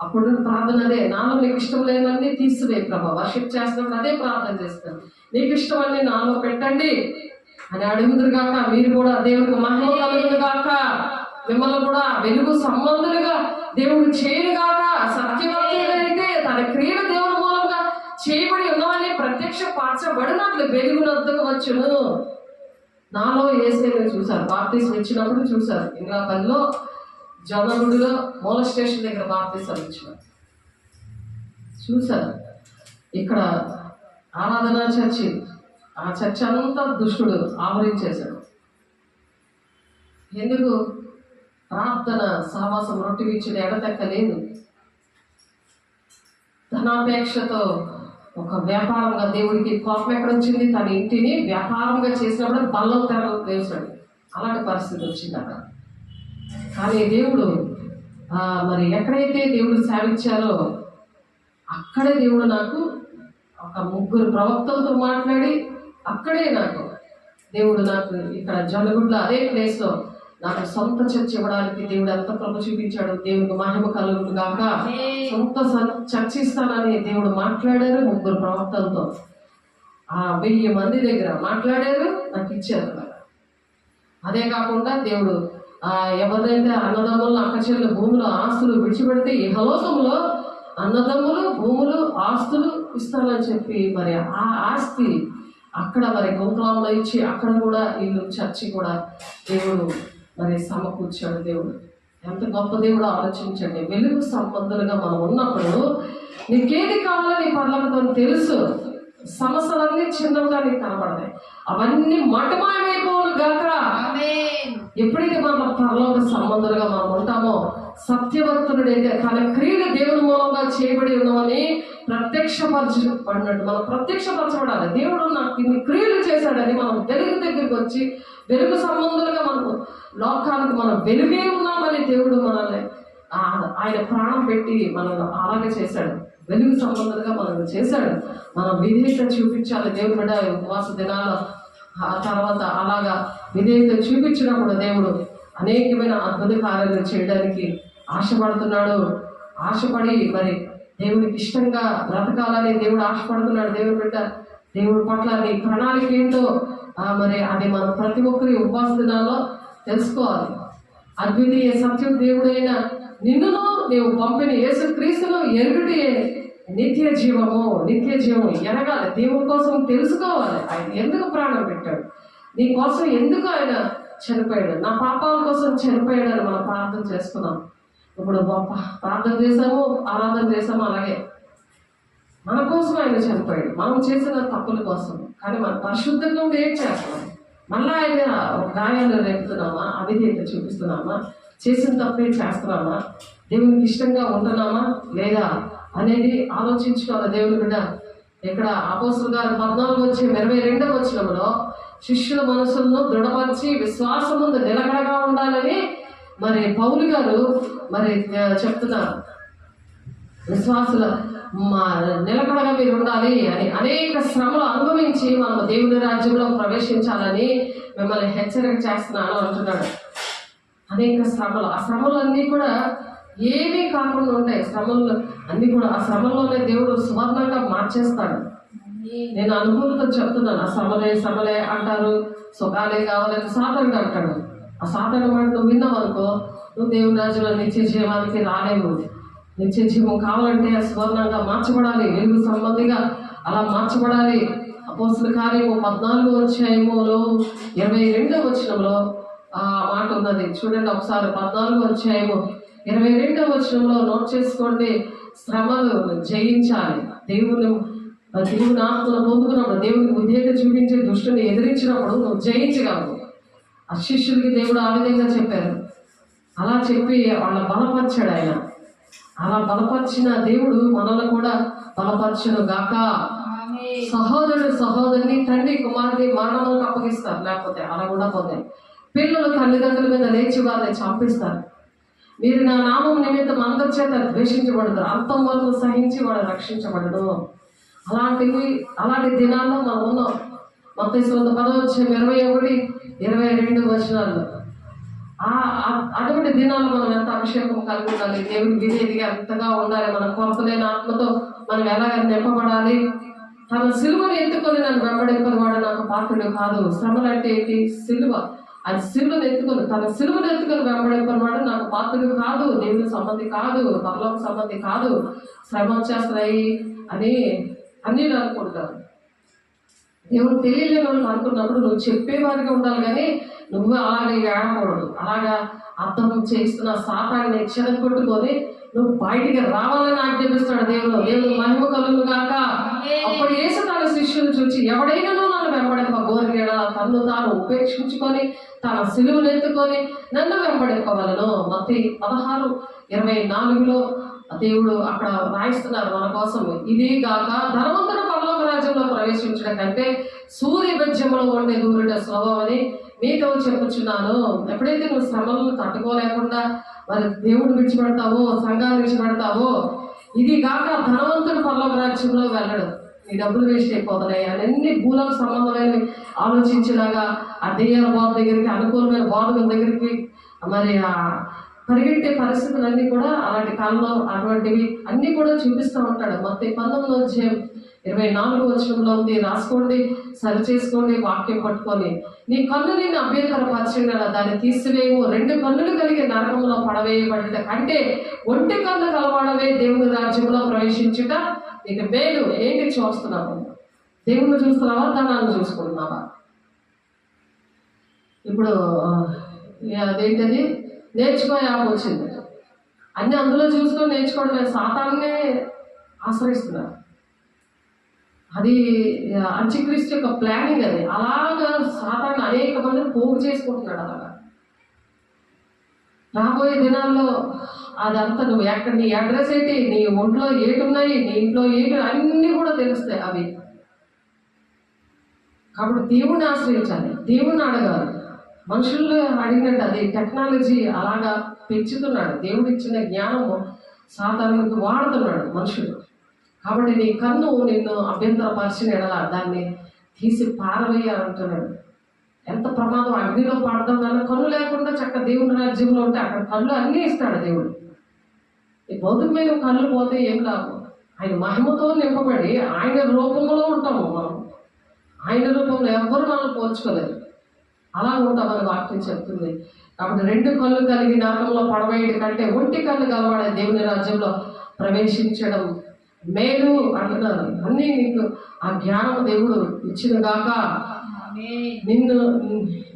అప్పుడు ప్రార్థన అదే, నాలో నీకు ఇష్టం లేనన్నీ తీసివే ప్రభా. వర్షిప్ చేస్తున్నప్పుడు అదే ప్రార్థన చేస్తాను, నీకు ఇష్టం అన్నీ నాలో పెట్టండి అని అడుగుదురు గాక. మీరు కూడా దేవుడికి మహిమ కలుగును గాక. మిమ్మల్ని కూడా వెలుగు సంబంధులుగా దేవుడు చేయనుగాక. సత్యవంతుడైతే తన క్రియలు దేవుని మూలంగా చేయబడి ఉన్నవని ప్రత్యక్షపరచబడినట్లు వెలుగునొద్దకు వచ్చును. నాలో యేసేని చూశారు, బాప్తిసం ఇచ్చినప్పుడు చూశారు. ఇంకా 10లో జనగుడిలో మూల స్టేషన్ దగ్గర బాప్తిసం ఇచ్చినారు, చూశారు. ఇక్కడ ఆరాధన చర్చి, ఆ చర్చ్ అంతా దుష్టుడు ఆవరించేశాడు. ఎందుకు? ప్రార్థన సహవాసం రొట్టె విచ్చుడు ఎడతెక్కలేదు. ధనాపేక్షతో ఒక వ్యాపారంగా దేవుడికి కోపం ఎక్కడ వచ్చింది? తన ఇంటిని వ్యాపారంగా చేసినప్పుడు బల్లం తెర వేశాడు. అలాంటి పరిస్థితి వచ్చింది అక్కడ. కానీ దేవుడు మరి ఎక్కడైతే దేవుడు సేవించారో అక్కడే దేవుడు నాకు ఒక 3 ప్రవక్తలతో మాట్లాడి అక్కడే దేవుడు నాకు ఇక్కడ జనగుడ్లో అదే ప్లేస్లో నాకు సొంత చర్చ ఇవ్వడానికి దేవుడు ఎంత కృప చూపించాడు. దేవుడికి మహిమ కలుగును గాక. సొంత చర్చ ఇస్తానని దేవుడు మాట్లాడారు 3 ప్రవక్తలతో. 1000 మంది దగ్గర మాట్లాడారు, నాకు ఇచ్చారు. అదే కాకుండా దేవుడు ఎవరైతే అన్నదమ్ములు అక్కచెల్లెలు భూములు ఆస్తులు విడిచిపెడితే ఇహలోకంలో అన్నదమ్ములు భూములు ఆస్తులు ఇస్తానని చెప్పి మరి ఆ ఆస్తి అక్కడ మరి గోకులంలో ఇచ్చి అక్కడ కూడా ఇల్లు చర్చి కూడా దేవుడు మరి సమకూర్చాడు. దేవుడు ఎంత గొప్ప దేవుడు ఆలోచించండి. వెలుగు సంబంధులుగా మనం ఉన్నప్పుడు నీకేది కావాలని పర్లకతో తెలుసు. సమస్యలన్నీ చిన్నగా నీకు కనపడతాయి, అవన్నీ మటమాయమైపోను గాక. ఎప్పుడైతే మనం పరలోక సంబంధులుగా మనం ఉంటామో, సత్యవంతుడైతే తన క్రియలు దేవుని మూలంగా చేయబడి ఉన్నామని ప్రత్యక్షపరచబడినట్టు మనం ప్రత్యక్షపరచబడాలి. దేవుడు నాకు ఇన్ని క్రియలు చేశాడని మనం వెలుగు దగ్గరికి వచ్చి వెలుగు సంబంధులుగా మనకు లోకానికి మనం వెలుగే ఉన్నామని దేవుడు మనల్ని ఆయన ప్రాణం పెట్టి మనల్ని అలాగే చేశాడు. వెలుగు సంబంధంగా మనం చేశాడు. మనం విధేయత చూపించాలి. దేవుడు బిడ్డ ఉపవాస దినాల తర్వాత అలాగా విధేయత చూపించినప్పుడు దేవుడు అనేకమైన అద్భుత కార్యాలు చేయడానికి ఆశపడుతున్నాడు. ఆశపడి మరి దేవుడికి ఇష్టంగా బ్రతకాలని దేవుడు ఆశపడుతున్నాడు. దేవుడు బిడ్డ దేవుడి పట్ల నీ ప్రణాళిక ఏంటో మరి అది మనం ప్రతి ఒక్కరి ఉపవాస దినాల్లో తెలుసుకోవాలి. అద్వితీయ సత్యం దేవుడైన నిన్నును నీవు పంపిన యేసుక్రీస్తును ఎరుగుటే నిత్య జీవము. నిత్య జీవము ఎరగాలి, దేవుడి కోసం తెలుసుకోవాలి. ఆయన ఎందుకు ప్రాణం పెట్టాడు, నీ కోసం ఎందుకు ఆయన చనిపోయాడు, నా పాపాల కోసం చనిపోయాడని మనం ప్రార్థన చేసుకున్నాం. ఇప్పుడు ప్రార్థన చేసాము, ఆరాధన చేసాము, అలాగే మన కోసం ఆయన చనిపోయాడు, మనం చేసిన తప్పుల కోసం. కానీ మన పరిశుద్ధంగా ఉండి ఏం చేస్తున్నాం? మళ్ళీ ఆయన గాయాలు రేపుతున్నామా, అవిధేయత చూపిస్తున్నామా, చేసిన తప్పే చేస్తున్నామా, దేవునికి ఇష్టంగా ఉంటున్నామా లేదా అనేది ఆలోచించుకోవాలి. దేవుని బిడ్డ ఇక్కడ అపోస్తలుల గారు 14:22 వచనంలో శిష్యుల మనసులను దృఢపరిచి విశ్వాసముందు నిలకడగా ఉండాలని మరి పౌలు గారు మరి చెప్తున్నారు. విశ్వాసుల నిలకడగా మీరు ఉండాలి అని, అనేక శ్రమలు అనుభవించి మనం దేవుని రాజ్యంలో ప్రవేశించాలని మిమ్మల్ని హెచ్చరిక చేస్తున్నాను అంటున్నాడు. అనేక శ్రమలు, ఆ శ్రమలన్నీ కూడా ఏమీ కాకుండా ఉంటాయి. శ్రమలు అన్నీ కూడా ఆ శ్రమల్లోనే దేవుడు సువర్ణంగా మార్చేస్తాడు. నేను అనుభూతితో చెప్తున్నాను. ఆ శ్రమలే అంటారు, సుఖాలే కావాలని సాధారణంగా అంటాడు. ఆ సాతాను మాట నువ్వు విన్నావు అనుకో, నువ్వు దేవుని రాజ్యంలో నిత్య జీవానికి రాలేవు. నిత్య జీవం కావాలంటే సువర్ణంగా మార్చబడాలి, వెలుగు సంబంధిగా అలా మార్చబడాలి. అపోస్తలుల కార్యము 14వ అధ్యాయములో 22వ వచనంలో ఆ మాట ఉన్నది. చూడండి ఒకసారి, 14వ అధ్యాయము 22వ వచనంలో నోట్ చేసుకోండి. శ్రమలు జయించాలి. దేవుని ఆత్మను పొందుకున్నప్పుడు, దేవునికి ఉద్యోగం చూపించే దుష్టుని ఎదిరించినప్పుడు నువ్వు జయించగలవు. ఆ శిష్యులకి దేవుడు ఆ విధంగా చెప్పారు. అలా చెప్పి వాళ్ళ బలపరిచాడు ఆయన. అలా బలపరిచిన దేవుడు మనల్ని కూడా బలపరచును గాక. సహోదరుడు సహోదరుని, తండ్రి కుమారుని మరణములకు అప్పగిస్తారు, లేకపోతే అలా కూడా పోతాయి. పిల్లలు తల్లిదండ్రుల మీద లేచి వారిని చంపిస్తారు. మీరు నా నామం నిమిత్తం అందరి చేత ద్వేషించబడతారు, అంతం వరకు సహించి వాడు రక్షించబడడు. అలాంటి దినాల్లో మనం ఉన్నాం. మత్తయి సువార్త 10వ అధ్యాయం 21-22 వచనాల్లో అటువంటి దినాల్లో మనం ఎంత అభిషేకం కలిగి ఉండాలి, దేవుని విధేయతగా ఎంతగా ఉండాలి, మన కొరతలేని ఆత్మతో మనం ఎలాగ నింపబడాలి. తన సిలువను ఎత్తుకొని నన్ను వెంబడింపని వాడు నాకు పాత్రుడు కాదు. శ్రమలు అంటే ఏంటి? సిలువ. అది సిలువను ఎత్తుకొని, తన సిలువను ఎత్తుకొని వెంబడింపని వాడు నాకు పాత్రుడు కాదు, దేవుని సంబంధి కాదు, పరలోక సంబంధి కాదు. శ్రమ వచ్చేస్తాయి అని అన్నీ అనుకుంటారు. దేవుడు తెలియలేని వాళ్ళు అనుకున్నప్పుడు నువ్వు చెప్పేవారిగా ఉండాలి, కానీ నువ్వు అలాగే ఏడకూడదు. అలాగా అర్థం చేస్తున్న సాతాన్ని చెరగొట్టుకొని నువ్వు బయటికి రావాలని ఆజ్ఞాపిస్తాడు దేవుడు. దేవుడు మహిమ కలుగును గాక. అప్పుడు యేసు తన శిష్యులు చూచి, ఎవడైనా నన్ను వెంబడింపగోరిన తన్ను తాను ఉపేక్షించుకొని తన సిలువను ఎత్తుకొని నన్ను వెంబడింపవలను. మత్తయి 16:24లో దేవుడు అక్కడ రాయిస్తున్నారు మన కోసం. ఇదే గాక ధనవంతుడు పరలోక రాజ్యంలో ప్రవేశించడం కంటే సూర్య బజ్యములో ఉండే దూరుట సులభమని మీతో చెప్పుచున్నాను. ఎప్పుడైతే నువ్వు శ్రమలను తట్టుకోలేకుండా మరి దేవుడు విడిచిపెడతావో, సంఘాన్ని విడిచిపెడతావో, ఇది కాక ధనవంతుడు పరలోక రాజ్యంలో వెళ్ళడు. నీ డబ్బులు వేస్ట్ అయిపోతున్నాయి అన్ని భూలకు సంబంధమైనవి ఆలోచించేలాగా ఆ దెయ్యాల బాధ దగ్గరికి, అనుకూలమైన బాధల దగ్గరికి మరి పరిగెట్టే పరిస్థితులన్నీ కూడా అలాంటి కాలంలో అటువంటివి అన్నీ కూడా చూపిస్తూ ఉంటాడు. మత్తయి 19:24 వచనంలో ఉంది, రాసుకోండి, సరి చేసుకోండి, వాక్యం పట్టుకొని. నీ కన్ను నిన్ను అభ్యంతరపరిచిన దాన్ని తీసివేయము, 2 కన్నులు కలిగి నరకంలో పడవేయబడ్డ కంటే ఒంటి కన్ను కలవాడవే దేవుని రాజ్యంలో ప్రవేశించుట నీకు మేలు. ఏంటి చూస్తున్నావు? దేవుణ్ణి చూస్తున్నావా, ధనాన్ని చూసుకుంటున్నావా? ఇప్పుడు అదేంటది నేర్చుకో యాప్ వచ్చింది. అన్ని అందులో చూసుకొని నేర్చుకోవడమే. సాతాన్నే ఆశ్రయిస్తున్నారు. అది అంత్యక్రీస్తు యొక్క ప్లానింగ్. అది అలాగా సాతాన్ని అనేక మందిని పోగు చేసుకుంటున్నాడు. అలాగా రాబోయే దినాల్లో అదంతా నువ్వు ఎక్కడ, నీ అడ్రస్ ఏంటి, నీ ఒంట్లో ఏటున్నాయి, నీ ఇంట్లో ఏటు, అన్నీ కూడా తెలుస్తాయి అవి. కాబట్టి దేవుణ్ణి ఆశ్రయించాలి, దేవుణ్ణి అడగాలి. మనుషుల్లో అడిగినట్టు అది టెక్నాలజీ అలాగా పెంచుతున్నాడు. దేవుడు ఇచ్చిన జ్ఞానము సాతానునికి వాడుతున్నాడు మనుషులు. కాబట్టి నీ కన్ను నిన్ను అభ్యంతరపరిచిన ఎడల దాన్ని తీసి పారవేయాలంటున్నాడు. ఎంత ప్రమాదం! అగ్నిలో పడదాం వల్ల కన్ను లేకుండా చక్క దేవుని రాజ్యంలో ఉంటే అక్కడ కళ్ళు అన్నీ ఇస్తాడు దేవుడు. ఈ భౌతికమైన కళ్ళు పోతే ఏం లాభం? ఆయన మహిమతో నింపబడి ఆయన రూపంలో ఉంటాము మనం. ఆయన రూపంలో ఎవ్వరు మనం పోల్చుకోలేదు. అలా ఉంటామని వాక్యం చెప్తుంది. కాబట్టి 2 కళ్ళు కలిగి నరకంలో పడవేయడం కంటే ఒంటి కళ్ళు కలవాడే దేవుని రాజ్యంలో ప్రవేశించడం మేలు అంటున్నారు. అన్నీ నీకు ఆ జ్ఞానం దేవుడు ఇచ్చిన గాక.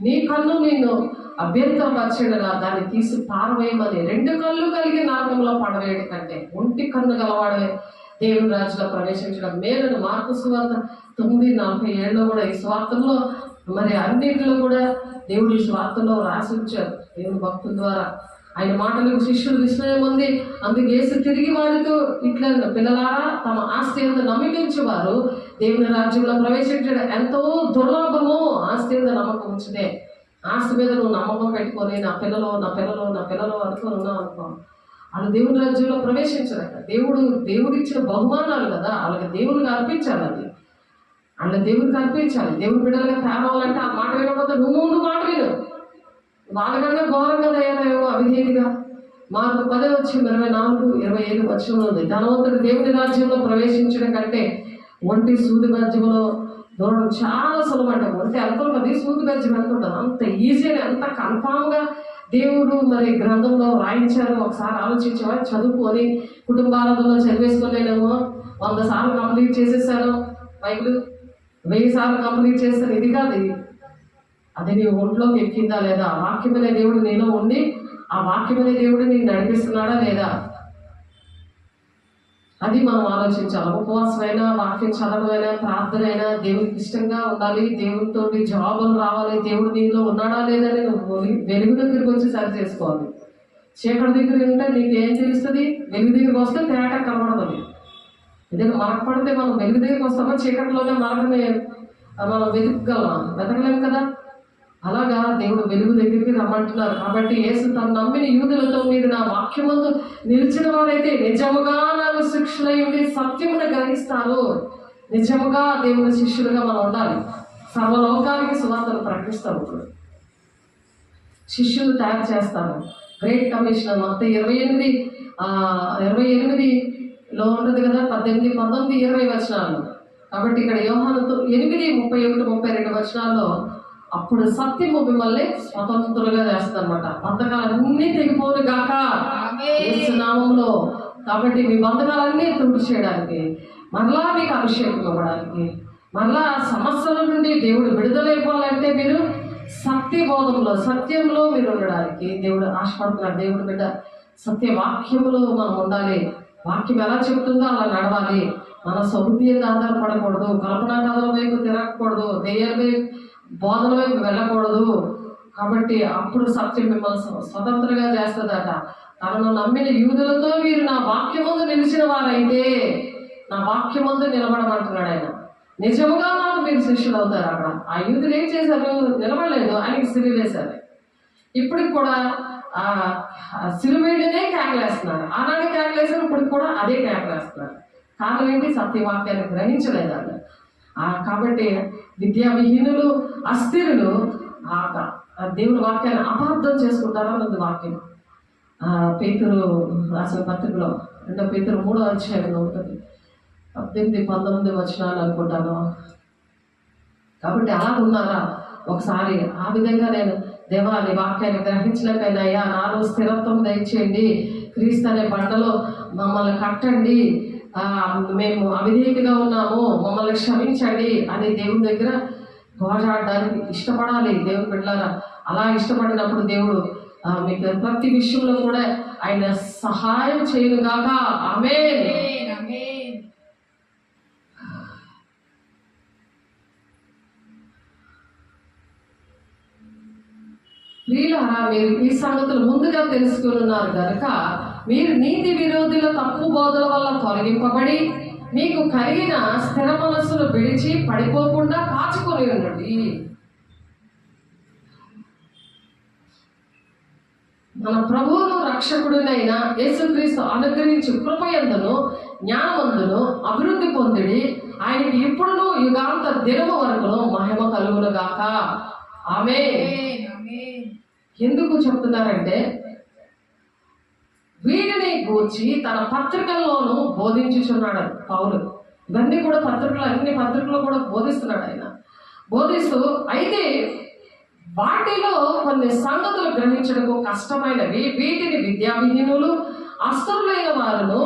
నీ కన్ను నిన్ను అభ్యంతరపరచడలా దాన్ని తీసి పారవేయమని. 2 కళ్ళు కలిగి నరకంలో పడవేయడం కంటే ఒంటి కన్ను గలవాడే దేవుని రాజ్యంలో ప్రవేశించడం మేలును. మార్కు సువార్త 9:47లో కూడా ఈ స్వార్థంలో మరి అన్నింటిలో కూడా దేవుడి స్వార్థంలో రాసి ఉంచారు దేవుని భక్తుల ద్వారా. ఆయన మాటలకు శిష్యులు విస్మయం ఉంది. అందుకు యేసు తిరిగి వారితో ఇట్లా, పిల్లలారా, తమ ఆస్తి ఎంత నమ్మించేవారు దేవుని రాజ్యంలో ప్రవేశించడం ఎంతో దుర్లభము. ఆస్తి ఎంత నమ్మకం ఉంచితే, ఆస్తి మీద నువ్వు నమ్మకం పెట్టుకొని నా పిల్లలు అనుకొని ఉన్నావు అనుకో, వాళ్ళు దేవుని రాజ్యంలో ప్రవేశించరట. దేవుడు ఇచ్చిన బహుమానాలు కదా, వాళ్ళకి దేవుడికి అర్పించాలి. అది వాళ్ళ దేవుడికి అర్పించాలి. దేవుడి బిడ్డలుగా తేవాలంటే ఆ మాట వినకపోతే నువ్వు ముందు మాట విను. వాళ్ళకన్నా ఘోరంగా తయారయ్యేమో అవిధేయుడిగా. మార్కు 10:24-25 వచనంలో ఉంది, ధనవంతుడు దేవుని రాజ్యంలో ప్రవేశించడం కంటే ఒంటి సూది మధ్యలో దూడడం చాలా సులభం అంటే అనుకున్నది సూది గజ్జి వెళ్తుంటుంది. అంత ఈజీ, అంత కన్ఫామ్గా దేవుడు మరి గ్రంథంలో రాయించారు. ఒకసారి ఆలోచించేవా, చదువుకొని కుటుంబాలలో చదివేసుకోలేనేమో, 100 సార్లు కంప్లీట్ చేసేసాను బైబిల్, 1000 సార్లు కంప్లీట్ చేస్తాను. ఇది కాదు, అది నీ ఒంట్లోకి ఎక్కిందా లేదా, వాక్యమనే దేవుడు నీలో ఉండి ఆ వాక్యమనే దేవుడు నేను నడిపిస్తున్నాడా లేదా, అది మనం ఆలోచించాలి. ఉపవాసమైనా, వాక్యం చదవమైనా, ప్రార్థన అయినా దేవునికి ఇష్టంగా ఉండాలి. దేవునితో జవాబులు రావాలి. దేవుడు నీలో ఉన్నాడా లేదని నువ్వు వెలుగు దగ్గరికి వచ్చి సరి చేసుకోవాలి. చీకటి దగ్గర ఉంటే నీకు ఏం తెలుస్తుంది? వెలుగు దగ్గరికి వస్తే తేట కనబడుతుంది. ఏదైనా మనకు పడితే మనం వెలుగు దగ్గరికి వస్తామో చీకటిలోనే మనకనే మనం వెతకలేము కదా. అలాగా దేవుడు వెలుగు దగ్గరికి రమ్మంటున్నారు. కాబట్టి యేసు తను నమ్మిన యూదులతో, మీరు నా వాక్యమందు నిలిచిన వారైతే నిజముగా నాకు శిష్యులై ఉండి సత్యమును గ్రహిస్తారు. నిజముగా దేవుని శిష్యులుగా మనం ఉండాలి. సర్వలోకానికి సువార్తను ప్రకటిస్తాం. ఇప్పుడు శిష్యులు తయారు చేస్తాను. గ్రేట్ కమిషన్ మొత్తం 28లో ఉంటుంది కదా, 18, 19, 20 వచనాలు. కాబట్టి ఇక్కడ యోహానుతో 8, 31, 32 వచనాల్లో అప్పుడు సత్యము మిమ్మల్ని స్వతంత్రులుగా చేస్తుందన్నమాట. బంధకాలన్నీ తెగిపోను గాక యేసు నామములో. కాబట్టి మీ బంధకాలన్నీ తుడి చేయడానికి, మరలా మీకు అభిషేకం ఇవ్వడానికి, మరలా సమస్యల నుండి దేవుడు విడుదలైపోవాలంటే మీరు సత్యబోధంలో, సత్యంలో మీరు ఉండడానికి దేవుడు ఆశపడుతున్నాడు. దేవుడు బిడ్డ సత్యవాక్యములో మనం ఉండాలి. వాక్యం ఎలా చెప్తుందో అలా నడవాలి. మన సౌభ్యత ఆధారపడకూడదు, కల్పనా కథల వైపు తిరగకూడదు, దెయ్యాల బోధన వైపు వెళ్ళకూడదు. కాబట్టి అప్పుడు సత్యం మిమ్మల్ని స్వతంత్రంగా చేస్తుందట. తనను నమ్మిన యూదులతో మీరు నా వాక్యమందు నిలిచిన వారైతే, నా వాక్యమందు నిలబడమంటున్నాడు ఆయన. నిజముగా నాకు మీరు శిష్యులు అవుతారు. అక్కడ ఆ యూదులు ఏం చేశారు? నిలబడలేదు, ఆయనకి సిలువ వేశారు. ఇప్పటికి కూడా ఆ సిలువేడినే కేకలేస్తున్నారు. ఆనాడు కేకలేసారు, ఇప్పటికి కూడా అదే కేకలేస్తున్నారు. కారణం ఏంటి? సత్యవాక్యాన్ని గ్రహించలేదు వాళ్ళు. కాబట్టి విద్యావిహీనులు, అస్థిరులు దేవుని వాక్యాన్ని అపార్థం చేసుకుంటారన్నది వాక్యం. పేతురు రాసిన పత్రికలో 2 పేతురు 3వ అధ్యాయంలో ఉంటుంది. 18, 19 వచనాలు అనుకుంటాను. కాబట్టి అలా ఉన్నారా? ఒకసారి ఆ విధంగా నేను దేవా నీ వాక్యాన్ని గ్రహించలేకపోయినాయా, నాలో స్థిరత్వం దయచేయండి, క్రీస్తు అనే బండలో మమ్మల్ని కట్టండి, మేము అవిధేయతగా ఉన్నాము, మమ్మల్ని క్షమించండి అని దేవుని దగ్గర పోరాడడానికి ఇష్టపడాలి. దేవుని బిడ్డలారా, అలా ఇష్టపడినప్పుడు దేవుడు మీకు ప్రతి విషయంలో కూడా ఆయన సహాయం చేయనుగాక. ఆమేన్. ప్రియులారా, మీరు ఈ సంగతులు ముందుగా తెలుసుకుని ఉన్నారు కనుక మీరు నీతి విరోధుల తప్పు బోధల వల్ల తొలగింపబడి మీకు కలిగిన స్థిర మనస్సును విడిచి పడిపోకుండా కాచుకొని ఉండండి. మన ప్రభువును రక్షకుడునైన యేసుక్రీస్తు అనుగ్రహించు కృపయందును జ్ఞానమందును అభివృద్ధి పొందిడి. ఆయనకి ఇప్పుడును యుగాంత దినము వరకును మహిమ కలుగునుగాక. ఆమేన్. ఎందుకు చెప్తున్నారంటే వీటిని గూర్చి తన పత్రికల్లోనూ బోధించుచున్నాడు పౌలు. ఇవన్నీ కూడా అన్ని పత్రికల్లో కూడా బోధిస్తున్నాడు ఆయన. బోధిస్తూ అయితే వాటిలో కొన్ని సంగతులు గ్రహించడం కష్టమైనవి, వీటిని విద్యావిహీనులు, అస్థిరులైన వారును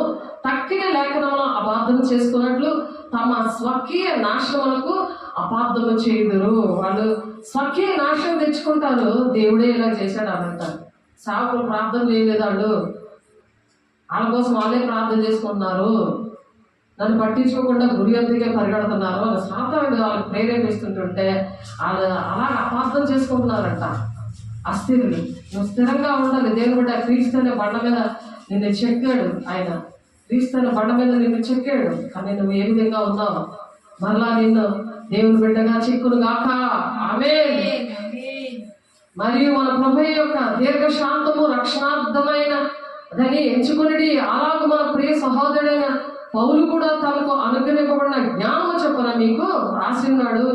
తక్కిన లేఖనంలో అపార్థం చేసుకున్నట్లు తమ స్వకీయ నాశనములకు అపార్థము చేయుదురు. వాళ్ళు స్వకీయ నాశనం తెచ్చుకుంటారు. దేవుడే ఇలా చేశాడు అంటారు. సాకులు ప్రార్థన చేయలేదు వాళ్ళు, వాళ్ళ కోసం వాళ్ళే ప్రార్థన చేసుకుంటున్నారు, నన్ను పట్టించుకోకుండా గురి అందుకే పరిగెడుతున్నారు. వాళ్ళు సాతానుడు వాళ్ళకి ప్రేరేపిస్తుంటుంటే వాళ్ళు అలా అపార్థం చేసుకుంటున్నారంట. అస్థిరులు. నువ్వు స్థిరంగా ఉండాలి. దేవుని బిడ్డ క్రీస్తు అనే బండ మీద నిన్ను చెక్కాడు ఆయన. క్రీస్తు అనే బండ మీద నిన్ను చెక్కాడు. కానీ నువ్వు ఏ విధంగా ఉన్నావు? మరలా నిన్ను దేవుని బిడ్డగా చెక్కును గాక. ఆమేన్. మరియు మన ప్రభువు యొక్క దీర్ఘశాంతము రక్షణార్థమైన దాన్ని ఎంచుకుని అలాగ మన ప్రియ సహోదరుడైన పౌలు కూడా తనకు అనుగ్రహింపబడిన జ్ఞానము చెప్పన మీకు రాసి ఉన్నాడు.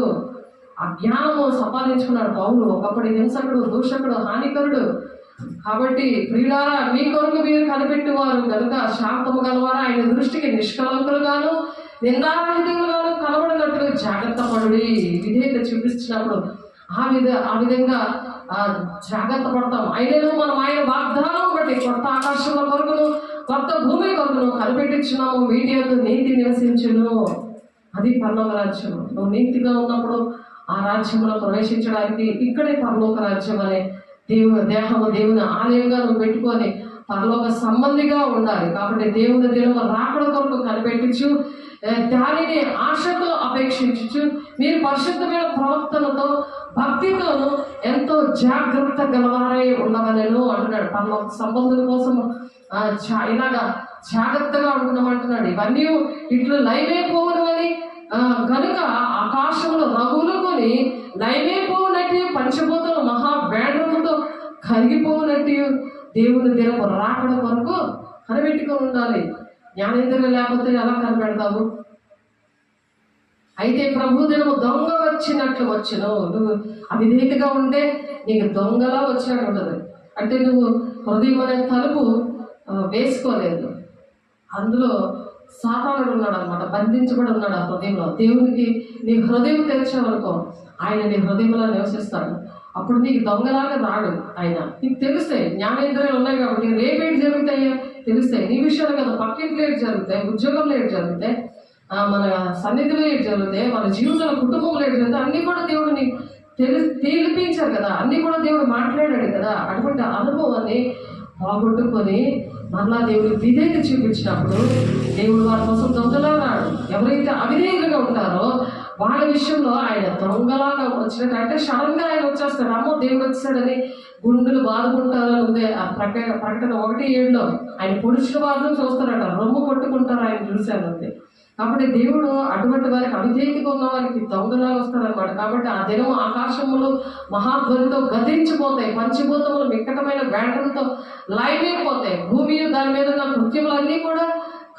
ఆ జ్ఞానము సంపాదించుకున్నాడు పౌలు. ఒకప్పుడు హింసకుడు, దూషకుడు, హానికరుడు. కాబట్టి ప్రియులారా, మీ కొరకు మీరు కనిపెట్టేవారు కనుక శాంతము గలవారా, ఆయన దృష్టికి నిష్కలంకులుగాను నిందారహితంగాను కనబడినట్లు జాగ్రత్త పడి విధేయత చూపించినప్పుడు ఆ విధంగా జాగ్రత్త పడతాం. అయినను మనం ఆయన వాగ్దానం బట్టి కొత్త ఆకాశంలో కొరకును కొత్త భూమి కొరకును కనిపెట్టించున్నాము, వీటి యొక్క నీతి నివసించును. అది పరలోక రాజ్యం. నువ్వు నీతిగా ఉన్నప్పుడు ఆ రాజ్యంలో ప్రవేశించడానికి ఇక్కడే పరలోక రాజ్యం అనే దేహము దేవుని ఆలయంగా నువ్వు పెట్టుకొని పరలోక సంబంధిగా ఉండాలి. కాబట్టి దేవుని దినము రాకడ కొరకు కనిపెట్టించు, దానిని ఆశతో అపేక్షించు, మీరు పరిశుద్ధమైన ప్రవర్తనతో భక్తితోను ఎంతో జాగ్రత్త గలవారై ఉండవలను అంటున్నాడు. పరలోక సంబంధుల కోసం ఇలాగా జాగ్రత్తగా ఉంటున్నామంటున్నాడు. ఇవన్నీ ఇట్లు లైవైపోవును అని కనుక ఆకాశంలో రగులుకొని లైవైపోవునట్టు పంచభూతాల మహావేడముతో కరిగిపోవునట్టు దేవుని దినము రాకడ కొరకు కనిపెట్టుకొని ఉండాలి. జ్ఞానేంద్రియం లేకపోతే ఎలా కనిపెడతావు? అయితే ప్రభు దినము దొంగ వచ్చినట్లు వచ్చును. నువ్వు అవిధేయతగా ఉంటే నీకు దొంగలా వచ్చినట్టు ఉంటుంది. అంటే నువ్వు హృదయం అనే తలుపు వేసుకోలేదు, అందులో సాతానుడు ఉన్నాడు అనమాట, బంధించబడి ఉన్నాడు ఆ హృదయంలో. దేవునికి నీ హృదయం తెరిచావనుకో, ఆయన నీ హృదయంలో నివసిస్తాడు. అప్పుడు నీకు దొంగలాగా రాడు ఆయన. నీకు తెలుస్తాయి, జ్ఞానేంద్రియాలు ఉన్నాయి కాబట్టి రేపేటి జరుగుతాయో తెలుస్తాయి. నీ విషయాలు కదా, పక్కింట్లో ఏటి జరుగుతాయి, ఉద్యోగంలో ఏటి జరుగుతాయి, మన సన్నిధిలో ఏటి జరుగుతాయి, మన జీవితంలో కుటుంబంలో ఏటి జరుగుతాయి, అన్నీ కూడా దేవుడిని తెలిపించారు కదా, అన్నీ కూడా దేవుడు మాట్లాడాడు కదా. అటువంటి అనుభవాన్ని పోగొట్టుకొని మరలా దేవుడు విధేయత చూపించినప్పుడు దేవుడు వారి కోసం దొంగలా రాడు. ఎవరైతే అవిధేయులుగా ఉంటారో వాళ్ళ విషయంలో ఆయన దొంగలాగా వచ్చినట్టు, అంటే సడన్గా ఆయన వచ్చేస్తాడు. అమ్మో దేవుడు వచ్చాడని గుండెలు బాదుకుంటారు ఉంది ఆ ప్రకటన 1:7 ఆయన పొడిచిన వారిని చూస్తారట, రొమ్ము కొట్టుకుంటారు ఆయన చూశాను అంతే. కాబట్టి దేవుడు అటువంటి వారికి అవిధేయతగా ఉన్న వారికి దొంగలాగా వస్తారనమాట. కాబట్టి ఆ దినం ఆకాశములు మహాధ్వనితో గతించిపోతాయి, పంచభూతములు మిక్కటమైన వేటంతో లైవైపోతాయి, భూమి దాని మీద ఉన్న కృత్యములన్నీ కూడా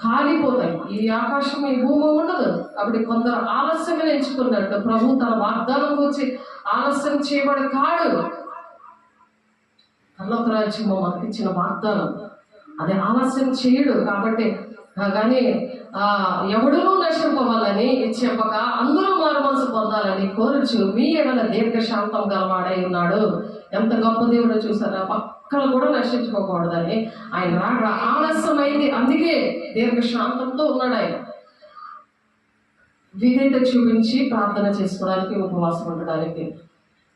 కాలిపోతాయి. ఈ ఆకాశం ఈ భూమి ఉండదు. కాబట్టి కొందరు ఆలస్యంగా ఎంచుకున్నట్టు ప్రభు తన వాగ్దానం గురించి ఆలస్యం చేయబడి కాడు. పరలోక రాజ్యము మనకి ఇచ్చిన వాగ్దానం, అది ఆలస్యం చేయడు. కాబట్టి కానీ ఎవడూ నశింపవాలని చెప్పక అందరూ మారు మనసు పొందాలని కోరుచు మీ ఎడల దీర్ఘశాంతం గలవాడై ఉన్నాడు. ఎంత గొప్ప దేవుడో చూసారా, పక్కన కూడా నశించుకోకూడదని ఆయన రాక ఆలస్యమైంది, అందుకే దీర్ఘశాంతంతో ఉన్నాడు ఆయన. విధేయత చూపించి ప్రార్థన చేసుకోవడానికి, ఉపవాసం ఉండడానికి.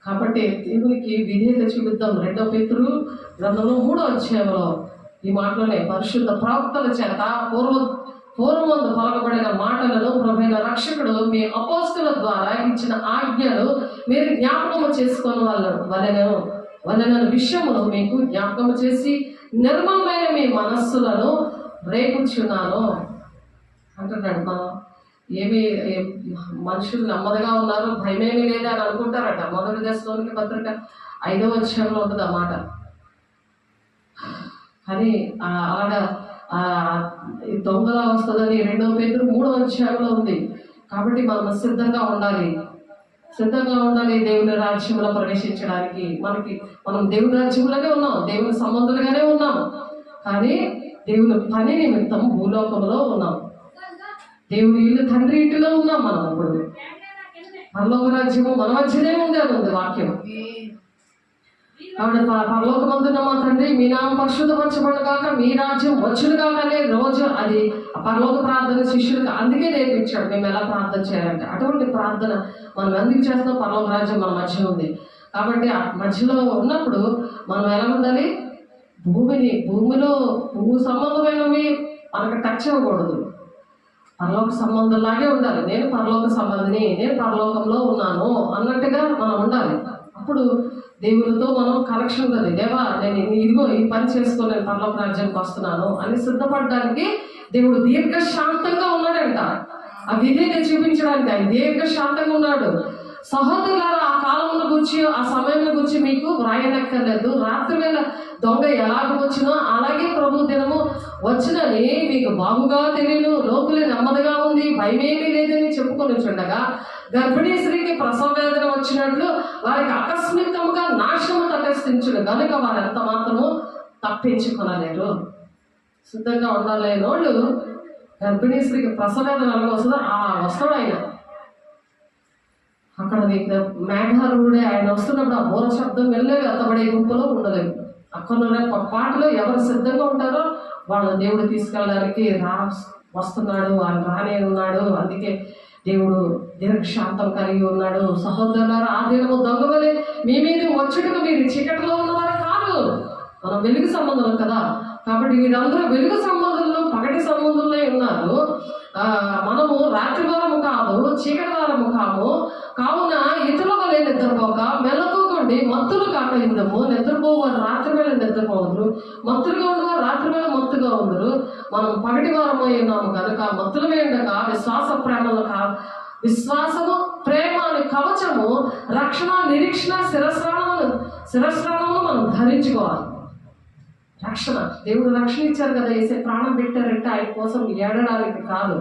కాబట్టి దేవునికి విధేయత చూపిద్దాం. 2 పేతురు గ్రంథంలో 3వ అధ్యాయంలో ఈ మాటలోనే పరిశుద్ధ ప్రవక్తల చేత పూర్వమందు పలకబడిన మాటలను ప్రభువైన రక్షకుడు మీ అపోస్తుల ద్వారా ఇచ్చిన ఆజ్ఞలు మీరు జ్ఞాపకము చేసుకొని వలన విషయమును మీకు జ్ఞాపకము చేసి నిర్మలమైన మీ మనస్సులను రేపుచున్నాను అంటున్నాడు. మనం మనుషులు నెమ్మదిగా ఉన్నారు, భయమేమీ లేదా అని అనుకుంటారట. 1 దశలోనికి పత్రిక 5వ అధ్యాయంలో ఉంటుంది ఆ మాట. కానీ అలాగా దొంగలా వస్తుందని 2 పేతురు 3వ అధ్యాయంలో ఉంది. కాబట్టి మనం సిద్ధంగా ఉండాలి దేవుని రాజ్యంలో ప్రవేశించడానికి. మనం దేవుని రాజ్యంలోనే ఉన్నాం, దేవుని సంబంధులుగానే ఉన్నాం, కానీ దేవుని పని నిమిత్తం భూలోకంలో ఉన్నాం. దేవుని ఇల్లు తండ్రి ఇంటిలో ఉన్నాం మనం. అప్పుడు పరలోక రాజ్యము మన మధ్యనే ఉంది అని ఉంది వాక్యం. కాబట్టి పరలోకమందున్న మా తండ్రి మీ నామం పరిశుద్ధపరచబడును గాక, మీ రాజ్యం వచ్చును గాక అనే రోజు అది పరలోక ప్రార్థన శిష్యులకు అందుకే నేర్పించాడు మేము ఎలా ప్రార్థన చేయాలంటే. అటువంటి ప్రార్థన మనం ఎందుకు చేస్తాం? పరలోక రాజ్యం మన మధ్యలో ఉంది కాబట్టి ఆ మధ్యలో ఉన్నప్పుడు మనం ఎలా ఉండాలి? భూమిలో భూ సంబంధమైనవి మనకు టచ్ అవ్వకూడదు, పరలోక సంబంధంలాగే ఉండాలి. నేను పరలోక సంబంధిని, నేను పరలోకంలో ఉన్నాను అన్నట్టుగా మనం ఉండాలి. అప్పుడు దేవునితో మనం కనెక్షన్ ఉంటుంది. దేవా నేను ఇదిగో ఈ పని చేసుకొని నేను పరలోక రాజ్యానికి వస్తున్నాను అని సిద్ధపడడానికి దేవుడు దీర్ఘశాంతంగా ఉన్నాడంట. ఆ విధేయత చూపించడానికి ఆయన దీర్ఘశాంతంగా ఉన్నాడు. సహోదరులారా, ఆ కాలంలో గురించి ఆ సమయంలో గురించి మీకు వ్రాయనక్కర్లేదు. రాత్రి వేళ దొంగ ఎలాగ వచ్చినో అలాగే ప్రభు దినము వచ్చినని మీకు బాగుగా తెలియను. లోకులే నెమ్మదిగా ఉంది, భయమేమీ లేదని చెప్పుకొని చుండగా గర్భిణీ స్త్రీకి ప్రసవ వేదన వచ్చినట్లు వారికి ఆకస్మికంగా నాశనము తటస్థించుడు కనుక వారు ఎంత మాత్రము తప్పించుకొనలేరు. సిద్ధంగా ఉండలేనోళ్ళు గర్భిణీ స్త్రీకి ప్రసవేదన అలాగే వస్తుందో వస్తాడు ఆయన. అక్కడ మేఘారుడే ఆయన వస్తున్నప్పుడు ఆ బోర శబ్దం వెళ్ళేవి అత్తబడే గుంపులో ఉండలేవు. అక్కడ పాటలో ఎవరు సిద్ధంగా ఉంటారో వాళ్ళ దేవుడు తీసుకెళ్ళడానికి వస్తున్నాడు, ఆయన రానే ఉన్నాడు. అందుకే దేవుడు దీర్ఘశాంతం కలిగి ఉన్నాడు. సహోదరులారా, ఆ దినము దొంగవలే మీ మీద వచ్చుటకు మీరు చీకటిలో ఉన్నవారు కాదు, మనం వెలుగు సంబంధం కదా. కాబట్టి వీరందరూ వెలుగు సంబంధంలో పగటి సంబంధంలో ఉన్నారు. మనము రాత్రి వారము కాదు, చీకటి వారము కావున ఇతరుల వలె నిద్రపోక మెలకుకోండి, మత్తులు కాక ఇందము. నిద్రపోవారు రాత్రి వేళ నిద్రపోవద్దు, మత్తులుగా ఉండేవారు రాత్రి వేళ మత్తుగా ఉండరు. మనం పగటి వారమై ఉన్నాము కనుక మత్తులు వేయక విశ్వాసము ప్రేమ అనే కవచము, రక్షణ నిరీక్షణ శిరస్నామము మనం ధరించుకోవాలి. రక్షణ, దేవుడు రక్షణ ఇచ్చారు కదా, వేసే ప్రాణం పెట్టారంటే ఆయన కోసం ఏడడానికి కాదు,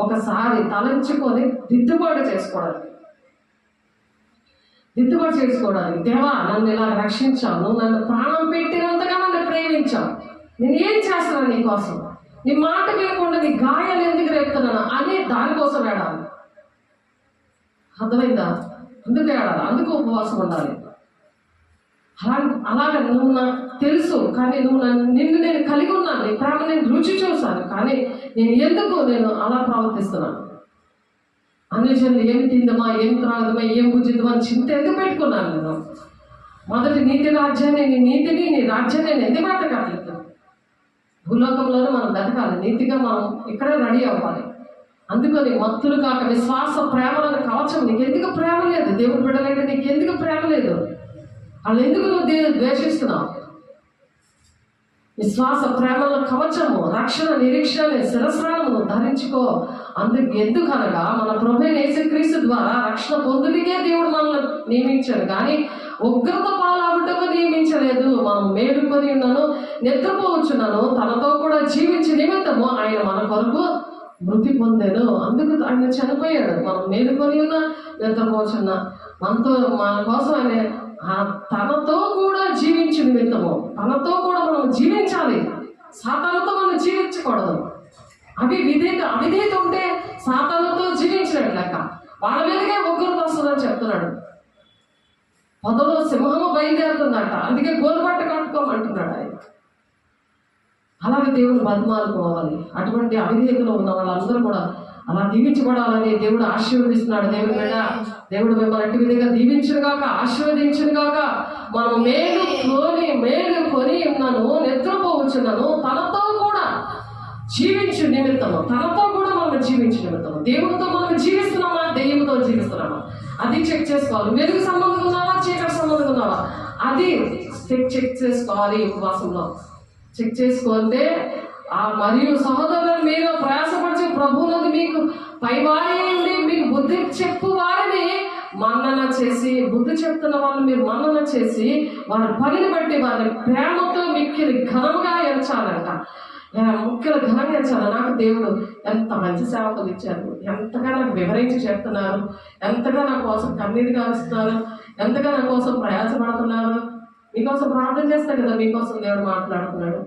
ఒకసారి తలంచుకొని దిద్దుబాటు చేసుకోవడానికి. దేవా నన్ను ఇలా రక్షించావు, నువ్వు నన్ను ప్రాణం పెట్టినంతగా నన్ను ప్రేమించావు, నేను ఏం చేస్తున్నాను నీ కోసం, నీ మాట వినకుండా నీ గాయాలు ఎందుకు రేపుతున్నాను అని దానికోసం ఏడాలి. అర్థమైందా? అందుకు ఏడాలి, అందుకు ఉపవాసం ఉండాలి. అలాగే నువ్వు నాకు తెలుసు, కానీ నిన్ను నేను కలిగి ఉన్నాను, నీ ప్రేమ నేను రుచి చూశాను, కానీ నేను అలా ప్రవర్తిస్తున్నాను. అన్ని జనులు ఏం తిందమా, ఏం త్రాగదమా, ఏం భుజిద్దామా అని చింత ఎందుకు పెట్టుకున్నాను నేను? మొదటి నీ నీతిని నీ రాజ్యాన్ని నేను ఎందుకు బతకట్లేదు? భూలోకంలోనే మనం బతకాలి, నీతిగా మనం ఇక్కడే రెడీ అవ్వాలి. అందుకని మత్తులు కాక విశ్వాస ప్రేమలను కవచం. నీకు ఎందుకు ప్రేమ లేదు? దేవుడు బిడ్డలంటే నీకు ఎందుకు ప్రేమ లేదు? వాళ్ళు ఎందుకు నువ్వు ద్వేషిస్తున్నావు? విశ్వాస ప్రేమల కవచము, రక్షణ నిరీక్షణ శిరస్నామము ధరించుకో. ఎందుకనగా మన ప్రభువైన యేసుక్రీస్తు ద్వారా రక్షణ పొందుడికే దేవుడు మనల్ని నియమించాడు, కానీ ఉగ్రత పాలవుటకు నియమించలేదు. మనం మేలుకొని ఉన్నాను, నిద్రపోవచ్చున్నాను, తనతో కూడా జీవించే నిమిత్తము ఆయన మన కొరకు మృతి పొందాడు. అందుకు ఆయన చనిపోయాడు. మనం మేలుకొని ఉన్నా, నిద్రపోవచ్చున్నా, మన కోసం ఆయన తనతో కూడా జీవించే నిమిత్తము, తనతో కూడా మనం జీవించాలి. సాతానుతో మనం జీవించకూడదు. అవిధేయత ఉంటే సాతానుతో జీవించినట్టు లెక్క. వాళ్ళ మీదకే ఉగ్రత వస్తుందని చెప్తున్నాడు. పొదలో సింహము బయలుదేరుతుందట, అందుకే గోలుబట్ట కట్టుకోమంటున్నాడు ఆయన. అలాగే దేవుడు బతిమాలుకోవాలి. అటువంటి అవిధేయతలో ఉన్న వాళ్ళందరూ కూడా అలా దీవించబడాలని దేవుడు ఆశీర్వదిస్తున్నాడు. దేవుడు మిమ్మల్ని అట్టి విధంగా దీవించును గాక, ఆశీర్వదించును గాక. మనం మేలు కొని ఉన్నాను, నిద్రపోవచ్చున్నాను, తనతో కూడా జీవించు నిమిత్తము, తనతో కూడా మనం జీవించు నిమిత్తము. దేవుడితో మనం జీవిస్తున్నామా, దెయ్యంతో జీవిస్తున్నామా, అది చెక్ చేసుకోవాలి. వెలుగు సంబంధం ఉన్నావా, చీకటి సంబంధం ఉన్నావా, అది చెక్ చేసుకోవాలి. ఉపవాసంలో చెక్ చేసుకుంటే మరియు సహోదరులు మీరు ప్రయాసపరిచే ప్రభువునది మీకు పైవారి నుండి మీకు బుద్ధి చెప్పు వారిని మన్నన చేసి, బుద్ధి చెప్తున్న వాళ్ళని మీరు మన్నన చేసి వారి పనిని బట్టి వారి ప్రేమతో మిక్కిలి ఘనంగా ఎంచాలంట. ముఖ్యంగా ఘనంగా ఎంచాలి. నాకు దేవుడు ఎంత మంచి సేవకులు ఇచ్చారు, ఎంతగా నాకు వివరించి చెప్తున్నారు, ఎంతగా నా కోసం కన్నీరు కారుస్తున్నారు, ఎంతగా నా కోసం ప్రయాసపడుతున్నారు. మీకోసం ప్రార్థన చేస్తే కదా మీకోసం దేవుడు మాట్లాడుతున్నాడు.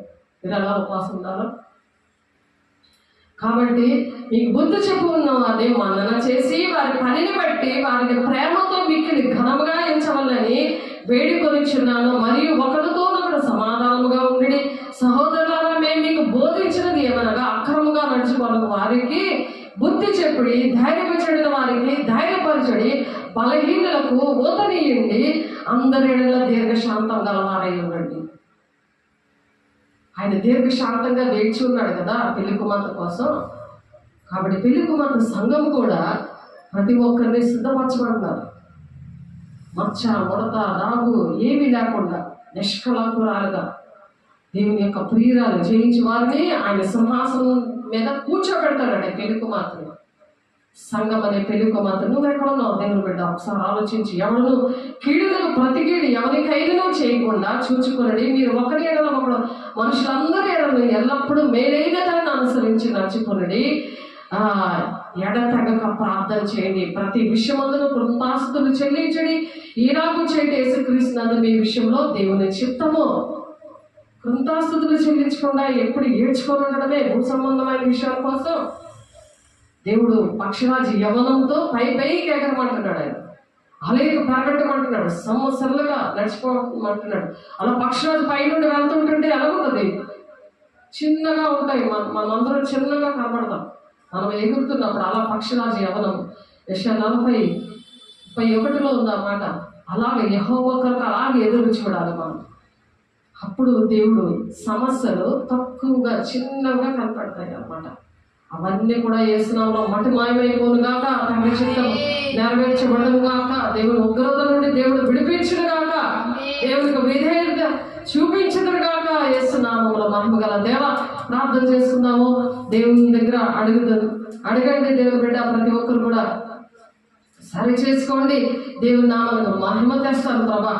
మీరు ఎలా ఉపవాసం ఉండాలో. కాబట్టి మీకు బుద్ధి చెప్పు ఉన్నవారిని మన్నన చేసి వారి పనిని బట్టి వారికి ప్రేమతో మిక్కిలి ఘనముగా ఎంచవలని వేడుకొనిచున్నాను. మరియు ఒకరితో ఒకరు సమాధానముగా ఉండి, సహోదరులారా మేము మీకు బోధించినది ఏమనగా అక్రమంగా నడుచుకోవడం వారికి బుద్ధి చెప్పుడి, ధైర్యపరచడిన వారికి ధైర్యపరచడి, బలహీనులకు ఊతనీయండి, అందరి ఎడల దీర్ఘశాంతం గలవారై ఉండండి. ఆయన దీర్ఘశాంతంగా వేచి ఉన్నాడు కదా పెళ్లి కుమార్తె కోసం. కాబట్టి పెళ్లి కుమార్తె సంఘం కూడా ప్రతి ఒక్కరిని సిద్ధపరచబడుతున్నారు. మచ్చ, ముడత, రాగు ఏమీ లేకుండా నిష్కలంకురాలుగా దేవుని యొక్క ప్రియురాలు జయించి వారిని ఆయన సింహాసనం మీద కూర్చోబెడతాడు. పెళ్లి కుమార్తెను, సంఘం అనే పెళ్లి కుమార్తె. నువ్వు ఎక్కడ ఉన్నావు దేవుని బిడ్డ? ఒకసారి ఆలోచించి, ఎవరు కీడులకు ప్రతి కీడు ఎవరికైనా చేయకుండా చూచుకునడి. మీరు ఒకరి ఎడల ఒకడు మనుషులందరి ఎడలు ఎల్లప్పుడూ మేలైన దాన్ని అనుసరించి నడుచుకునడి. ఎడతెగక ప్రార్థన చేయండి. ప్రతి విషయమందును కృతజ్ఞతాస్తుతులు చెల్లించండి. ఈలాగు చేయట యేసుక్రీస్తునందు మీ విషయంలో దేవుని చిత్తము. కృతాస్తుతులు చెల్లించకుండా ఎప్పుడు ఏడ్చుకొని ఉండడమే భూ సంబంధమైన విషయాల కోసం దేవుడు పక్షిరాజు యవనంతో పైకి ఎగరమంటున్నాడు. ఆయన అలాగే పెరగట్టమంటున్నాడు, సంవత్సరాలుగా నడిచిపోమంటున్నాడు. అలా పక్షిరాజు పైనుండి వెళ్తుంటుంటే ఎలా ఉంటుంది? చిన్నగా ఉంటాయి, మనందరం చిన్నగా కనబడతాం మనం ఎగురుతున్నప్పుడు. అలా పక్షిరాజు యవనం యెషయా 40:31 ఉందన్నమాట. అలాగే యెహోవా కొరకు అలాగే ఎదురు చూడాలి మనం. అప్పుడు దేవుడు సమస్యలు తక్కువగా చిన్నగా కనపడతాయి అన్నమాట. అవన్నీ కూడా యేసునామములో మట్టి మాయమైపోను గాక, తండ్రి చిత్తం నెరవేర్చబడను గాక, దేవుని ఉగ్రత నుండి దేవుడు విడిపించును గాక, దేవునికి విధేయత చూపించును గాక. యేసునామములో మహిమ గల దేవ ప్రార్థన చేసుకుందాము. దేవుని దగ్గర అడగండి. దేవుని బిడ్డ ప్రతి ఒక్కరు కూడా సరి చేసుకోండి. దేవుని నామమును మహిమ తెస్తాను ప్రభా.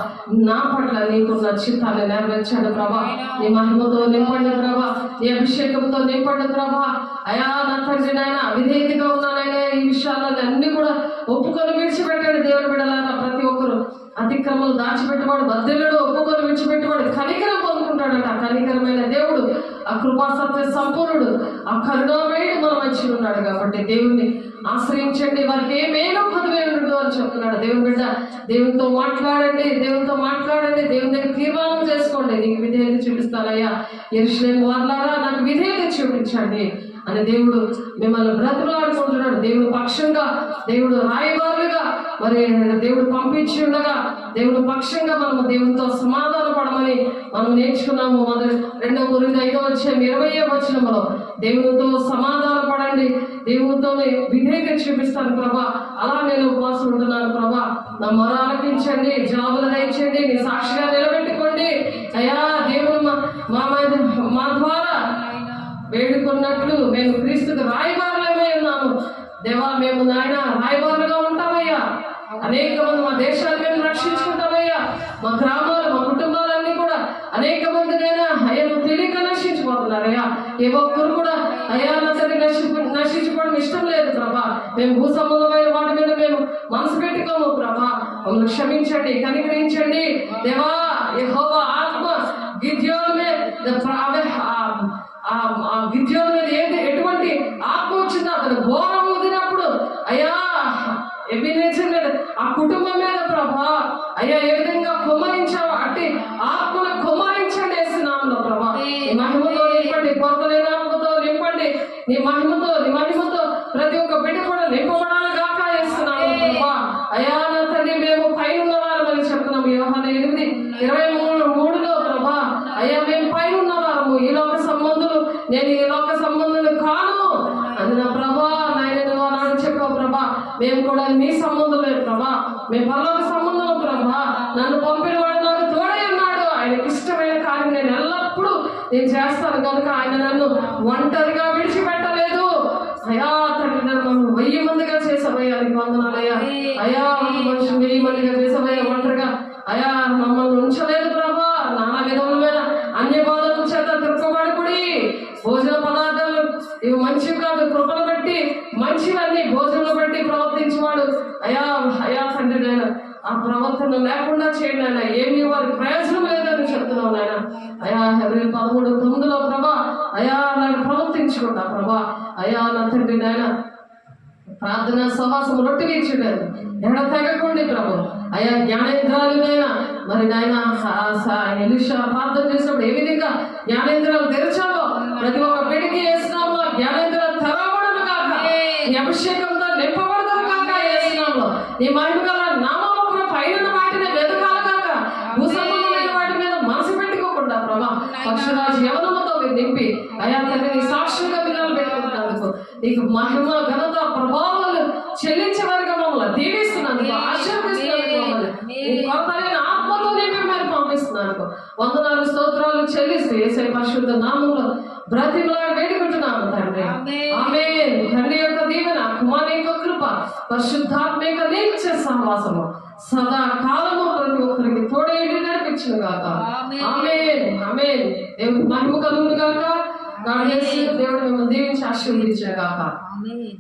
నా పట్ల నీకున్న చిత్తాన్ని నెరవేర్చండి ప్రభా. నీ మహిమతో నింపండి ప్రభా, నీ అభిషేకంతో నింపండి ప్రభా. అయా నా తండ్రి నాయన విధేయతగా ఉన్నానైనా ఈ విషయాలను అన్ని కూడా ఒప్పుకొని విడిచిపెట్టండి. దేవుని బిడ్డలారా ప్రతి ఒక్కరు అతిక్రమలు దాచిపెట్టవాడు బద్దెలుడు, ఒప్పుకొని విడిచిపెట్టవాడు కనికరం పొందుకుంటాడట. కనికరమైన దేవుడు, ఆ కృపా సత్య సంపూర్ణుడు, ఆ కరుణామయుడు మన మధ్య ఉన్నాడు. కాబట్టి దేవుణ్ణి ఆశ్రయించండి, వారికి ఏమేనో పదవేయుడు అని చెప్తున్నాడు. దేవుని బిడ్డ దేవునితో మాట్లాడండి, దేవునితో మాట్లాడండి, దేవుని దగ్గర తీర్మానం చేసుకోండి. నీకు విధేయత చూపిస్తానయ్యా, యెరూషలేము వారలారా నాకు విధేయత చూపించండి అని దేవుడు మిమ్మల్ని బ్రతులాడుకుంటున్నాడు. దేవుడు పక్షంగా, దేవుడు రాయబారులుగా మరి దేవుడు పంపించి ఉండగా దేవుడు పక్షంగా మనము దేవునితో సమాధాన పడమని మనం నేర్చుకున్నాము. 2 కొరింథీ 5:20 దేవునితో సమాధాన పడండి, దేవునితోనే విధేయత చూపిస్తాను ప్రభా. అలా నేను ఉపవాసం ఉంటున్నాను ప్రభా. నా మొర ఆలకించండి, జవాబులు దయచేయండి, నీ సాక్షిగా నిలబెట్టుకోండి అయ్యా. దేవుడు మా ద్వారా వేడుకున్నట్లు మేము క్రీస్తుకు రాయబారులమై ఉన్నాము దేవా. మేము నాయన రాయబారులుగా ఉంటామయ్యా. అనేక మంది మా దేశాలు మేము రక్షించుకుంటామయ్యా. మా గ్రామాలు, మా కుటుంబాలన్నీ కూడా అనేక మంది నైనా అయ్యా నువ్వు తెలియక నశించిపోతున్నారయ్యా. ఏ ఒక్కరు కూడా అయ్యా నా తండ్రి నశించుకోవడం ఇష్టం లేదు ప్రభా. మేము భూ సంబంధమైన వాటి మీద మేము మనసు పెట్టుకోము ప్రభా. మమ్మల్ని క్షమించండి, కనికరించండి దేవా. యెహోవా ఆత్మ గిద్యోను మీద ఎటువంటి ఆత్మ వచ్చిందో అతను ఘోరం ఊదినప్పుడు అయ్యా ఎబినేజర్ మీద, ఆ కుటుంబం మీద ప్రభా అయ్యా ఏ విధంగా కుమ్మరించావు అట్టి ఆత్మను కుమ్మరించండి యేసునామములో ప్రభా. నీ మహిమతో నింపండి, కొరతలేని ఆత్మతో నింపండి. నీ మహిమతో ప్రతి ఒక్క బిడ్డ కూడా నింపబడాలి గాక యేసునామములో ప్రభా. అయ్యా నా తండ్రి మేము పైనున్న వారమని చెప్తున్నాము. యోహాను 8:23 ప్రభా. అయ్యా మేము పైనున్న వారము, ఈ లోక సంబంధులు, నేను ఈ లోక సంబంధులు కాను అది నా ప్రభా. నాయన నువ్వు అన్నాడు చెప్పావు ప్రభా. మేము కూడా నీ సంబంధులే ప్రభా, మేము పరలోక సంబంధం ప్రభా. నన్ను పంపిన వాడు నాకు తోడై ఉన్నాడు, ఆయనకి ఇష్టమైన కార్యం నేను ఎల్లప్పుడూ నేను చేస్తాను కనుక ఆయన నన్ను ఒంటరిగా విడిచిపెట్టలేదు. అయ్యా తండ్రి నన్ను 1000 మందిగా చేసావయ్యా, నీకు వందనాలయ్యా. అయ్యా మనుషులు 1000 మందిగా చేసావయ్యా, ఒంటరిగా అయ్యా మమ్మల్ని ఉంచలేదు ప్రభా. నానా విధములమైన అన్య బాధల చేత తిరగబడుకుడి. భోజన పదార్థాలు ఇవి మంచివి కాదు, కృపను బట్టి మంచివన్నీ భోజనం బట్టి ప్రవర్తించేవాడు అయ్యా తండ్రి నాయన ఆ ప్రవర్తన లేకుండా చేయండి ఆయన. ఏమి వారికి ప్రయోజనం లేదని చెప్తున్నావు నాయన. అయ్యా Hebrewలు 13:9 ప్రభా అయ్యా నాకు ప్రవర్తించుకుంటా ప్రభా. అయ్యా నా తండ్రి నాయన ప్రార్థన సహవాసం రొట్టె వీర్చుండేది ఎడ తెగకండి ప్రభు. అయ్యా జ్ఞానేంద్రాలునైనా మరి నాయన ఎలీషా ప్రార్థన చేసినప్పుడు ఏ విధంగా జ్ఞానేంద్రాలు తెరచాలో ప్రతి ఒక్క బిడ్డకి యేసునామములో జ్ఞానేంద్రాలు తెరవబడును గాక, నీ అభిషేకంతో నింపబడును గాక యేసునామములో. నీ మహిమ గల నామములో పైన వాటిని వెతకాలి గాక. భూ సంబంధమైన వాటి మీద మనసు పెట్టుకోకుండా ప్రభా పక్షరాజు యవనముతో మీరు నింపి అయ్యా తండ్రి నీ సాక్షిగా వినాలు పెట్టుకుంటున్నందుకు నీకు మహిమ ఘనత ప్రభావాలు చెల్లించేవారుగా మమ్మల్ని దీవిస్తున్నందుకు, ఆశీర్వదిస్తున్నందుకు, మమ్మల్ని కొరతలేని ఆత్మతో నింపి మరి పంపిస్తున్నందుకు వందనాలు స్తోత్రాలు చెల్లిస్తూ యేసయ్య పరిశుద్ధ నామములో బ్రతిమలాడి వేడుకుంటున్నాము తండ్రి. ఆమేన్. తండ్రి యొక్క దీవెన, కుమారుని యొక్క కృప, పరిశుద్ధాత్మ యొక్క నిత్య సహవాసము సదా కాలము ప్రతి ఒక్కరికి తోడేడి నడిపించును గాక. ఆమేన్. ఆమేన్. దేవుడికి మహిమ కలుగును గాక. దేవుడు మిమ్మల్ని దీవించి ఆశీర్వదించును గాక. ఆమేన్.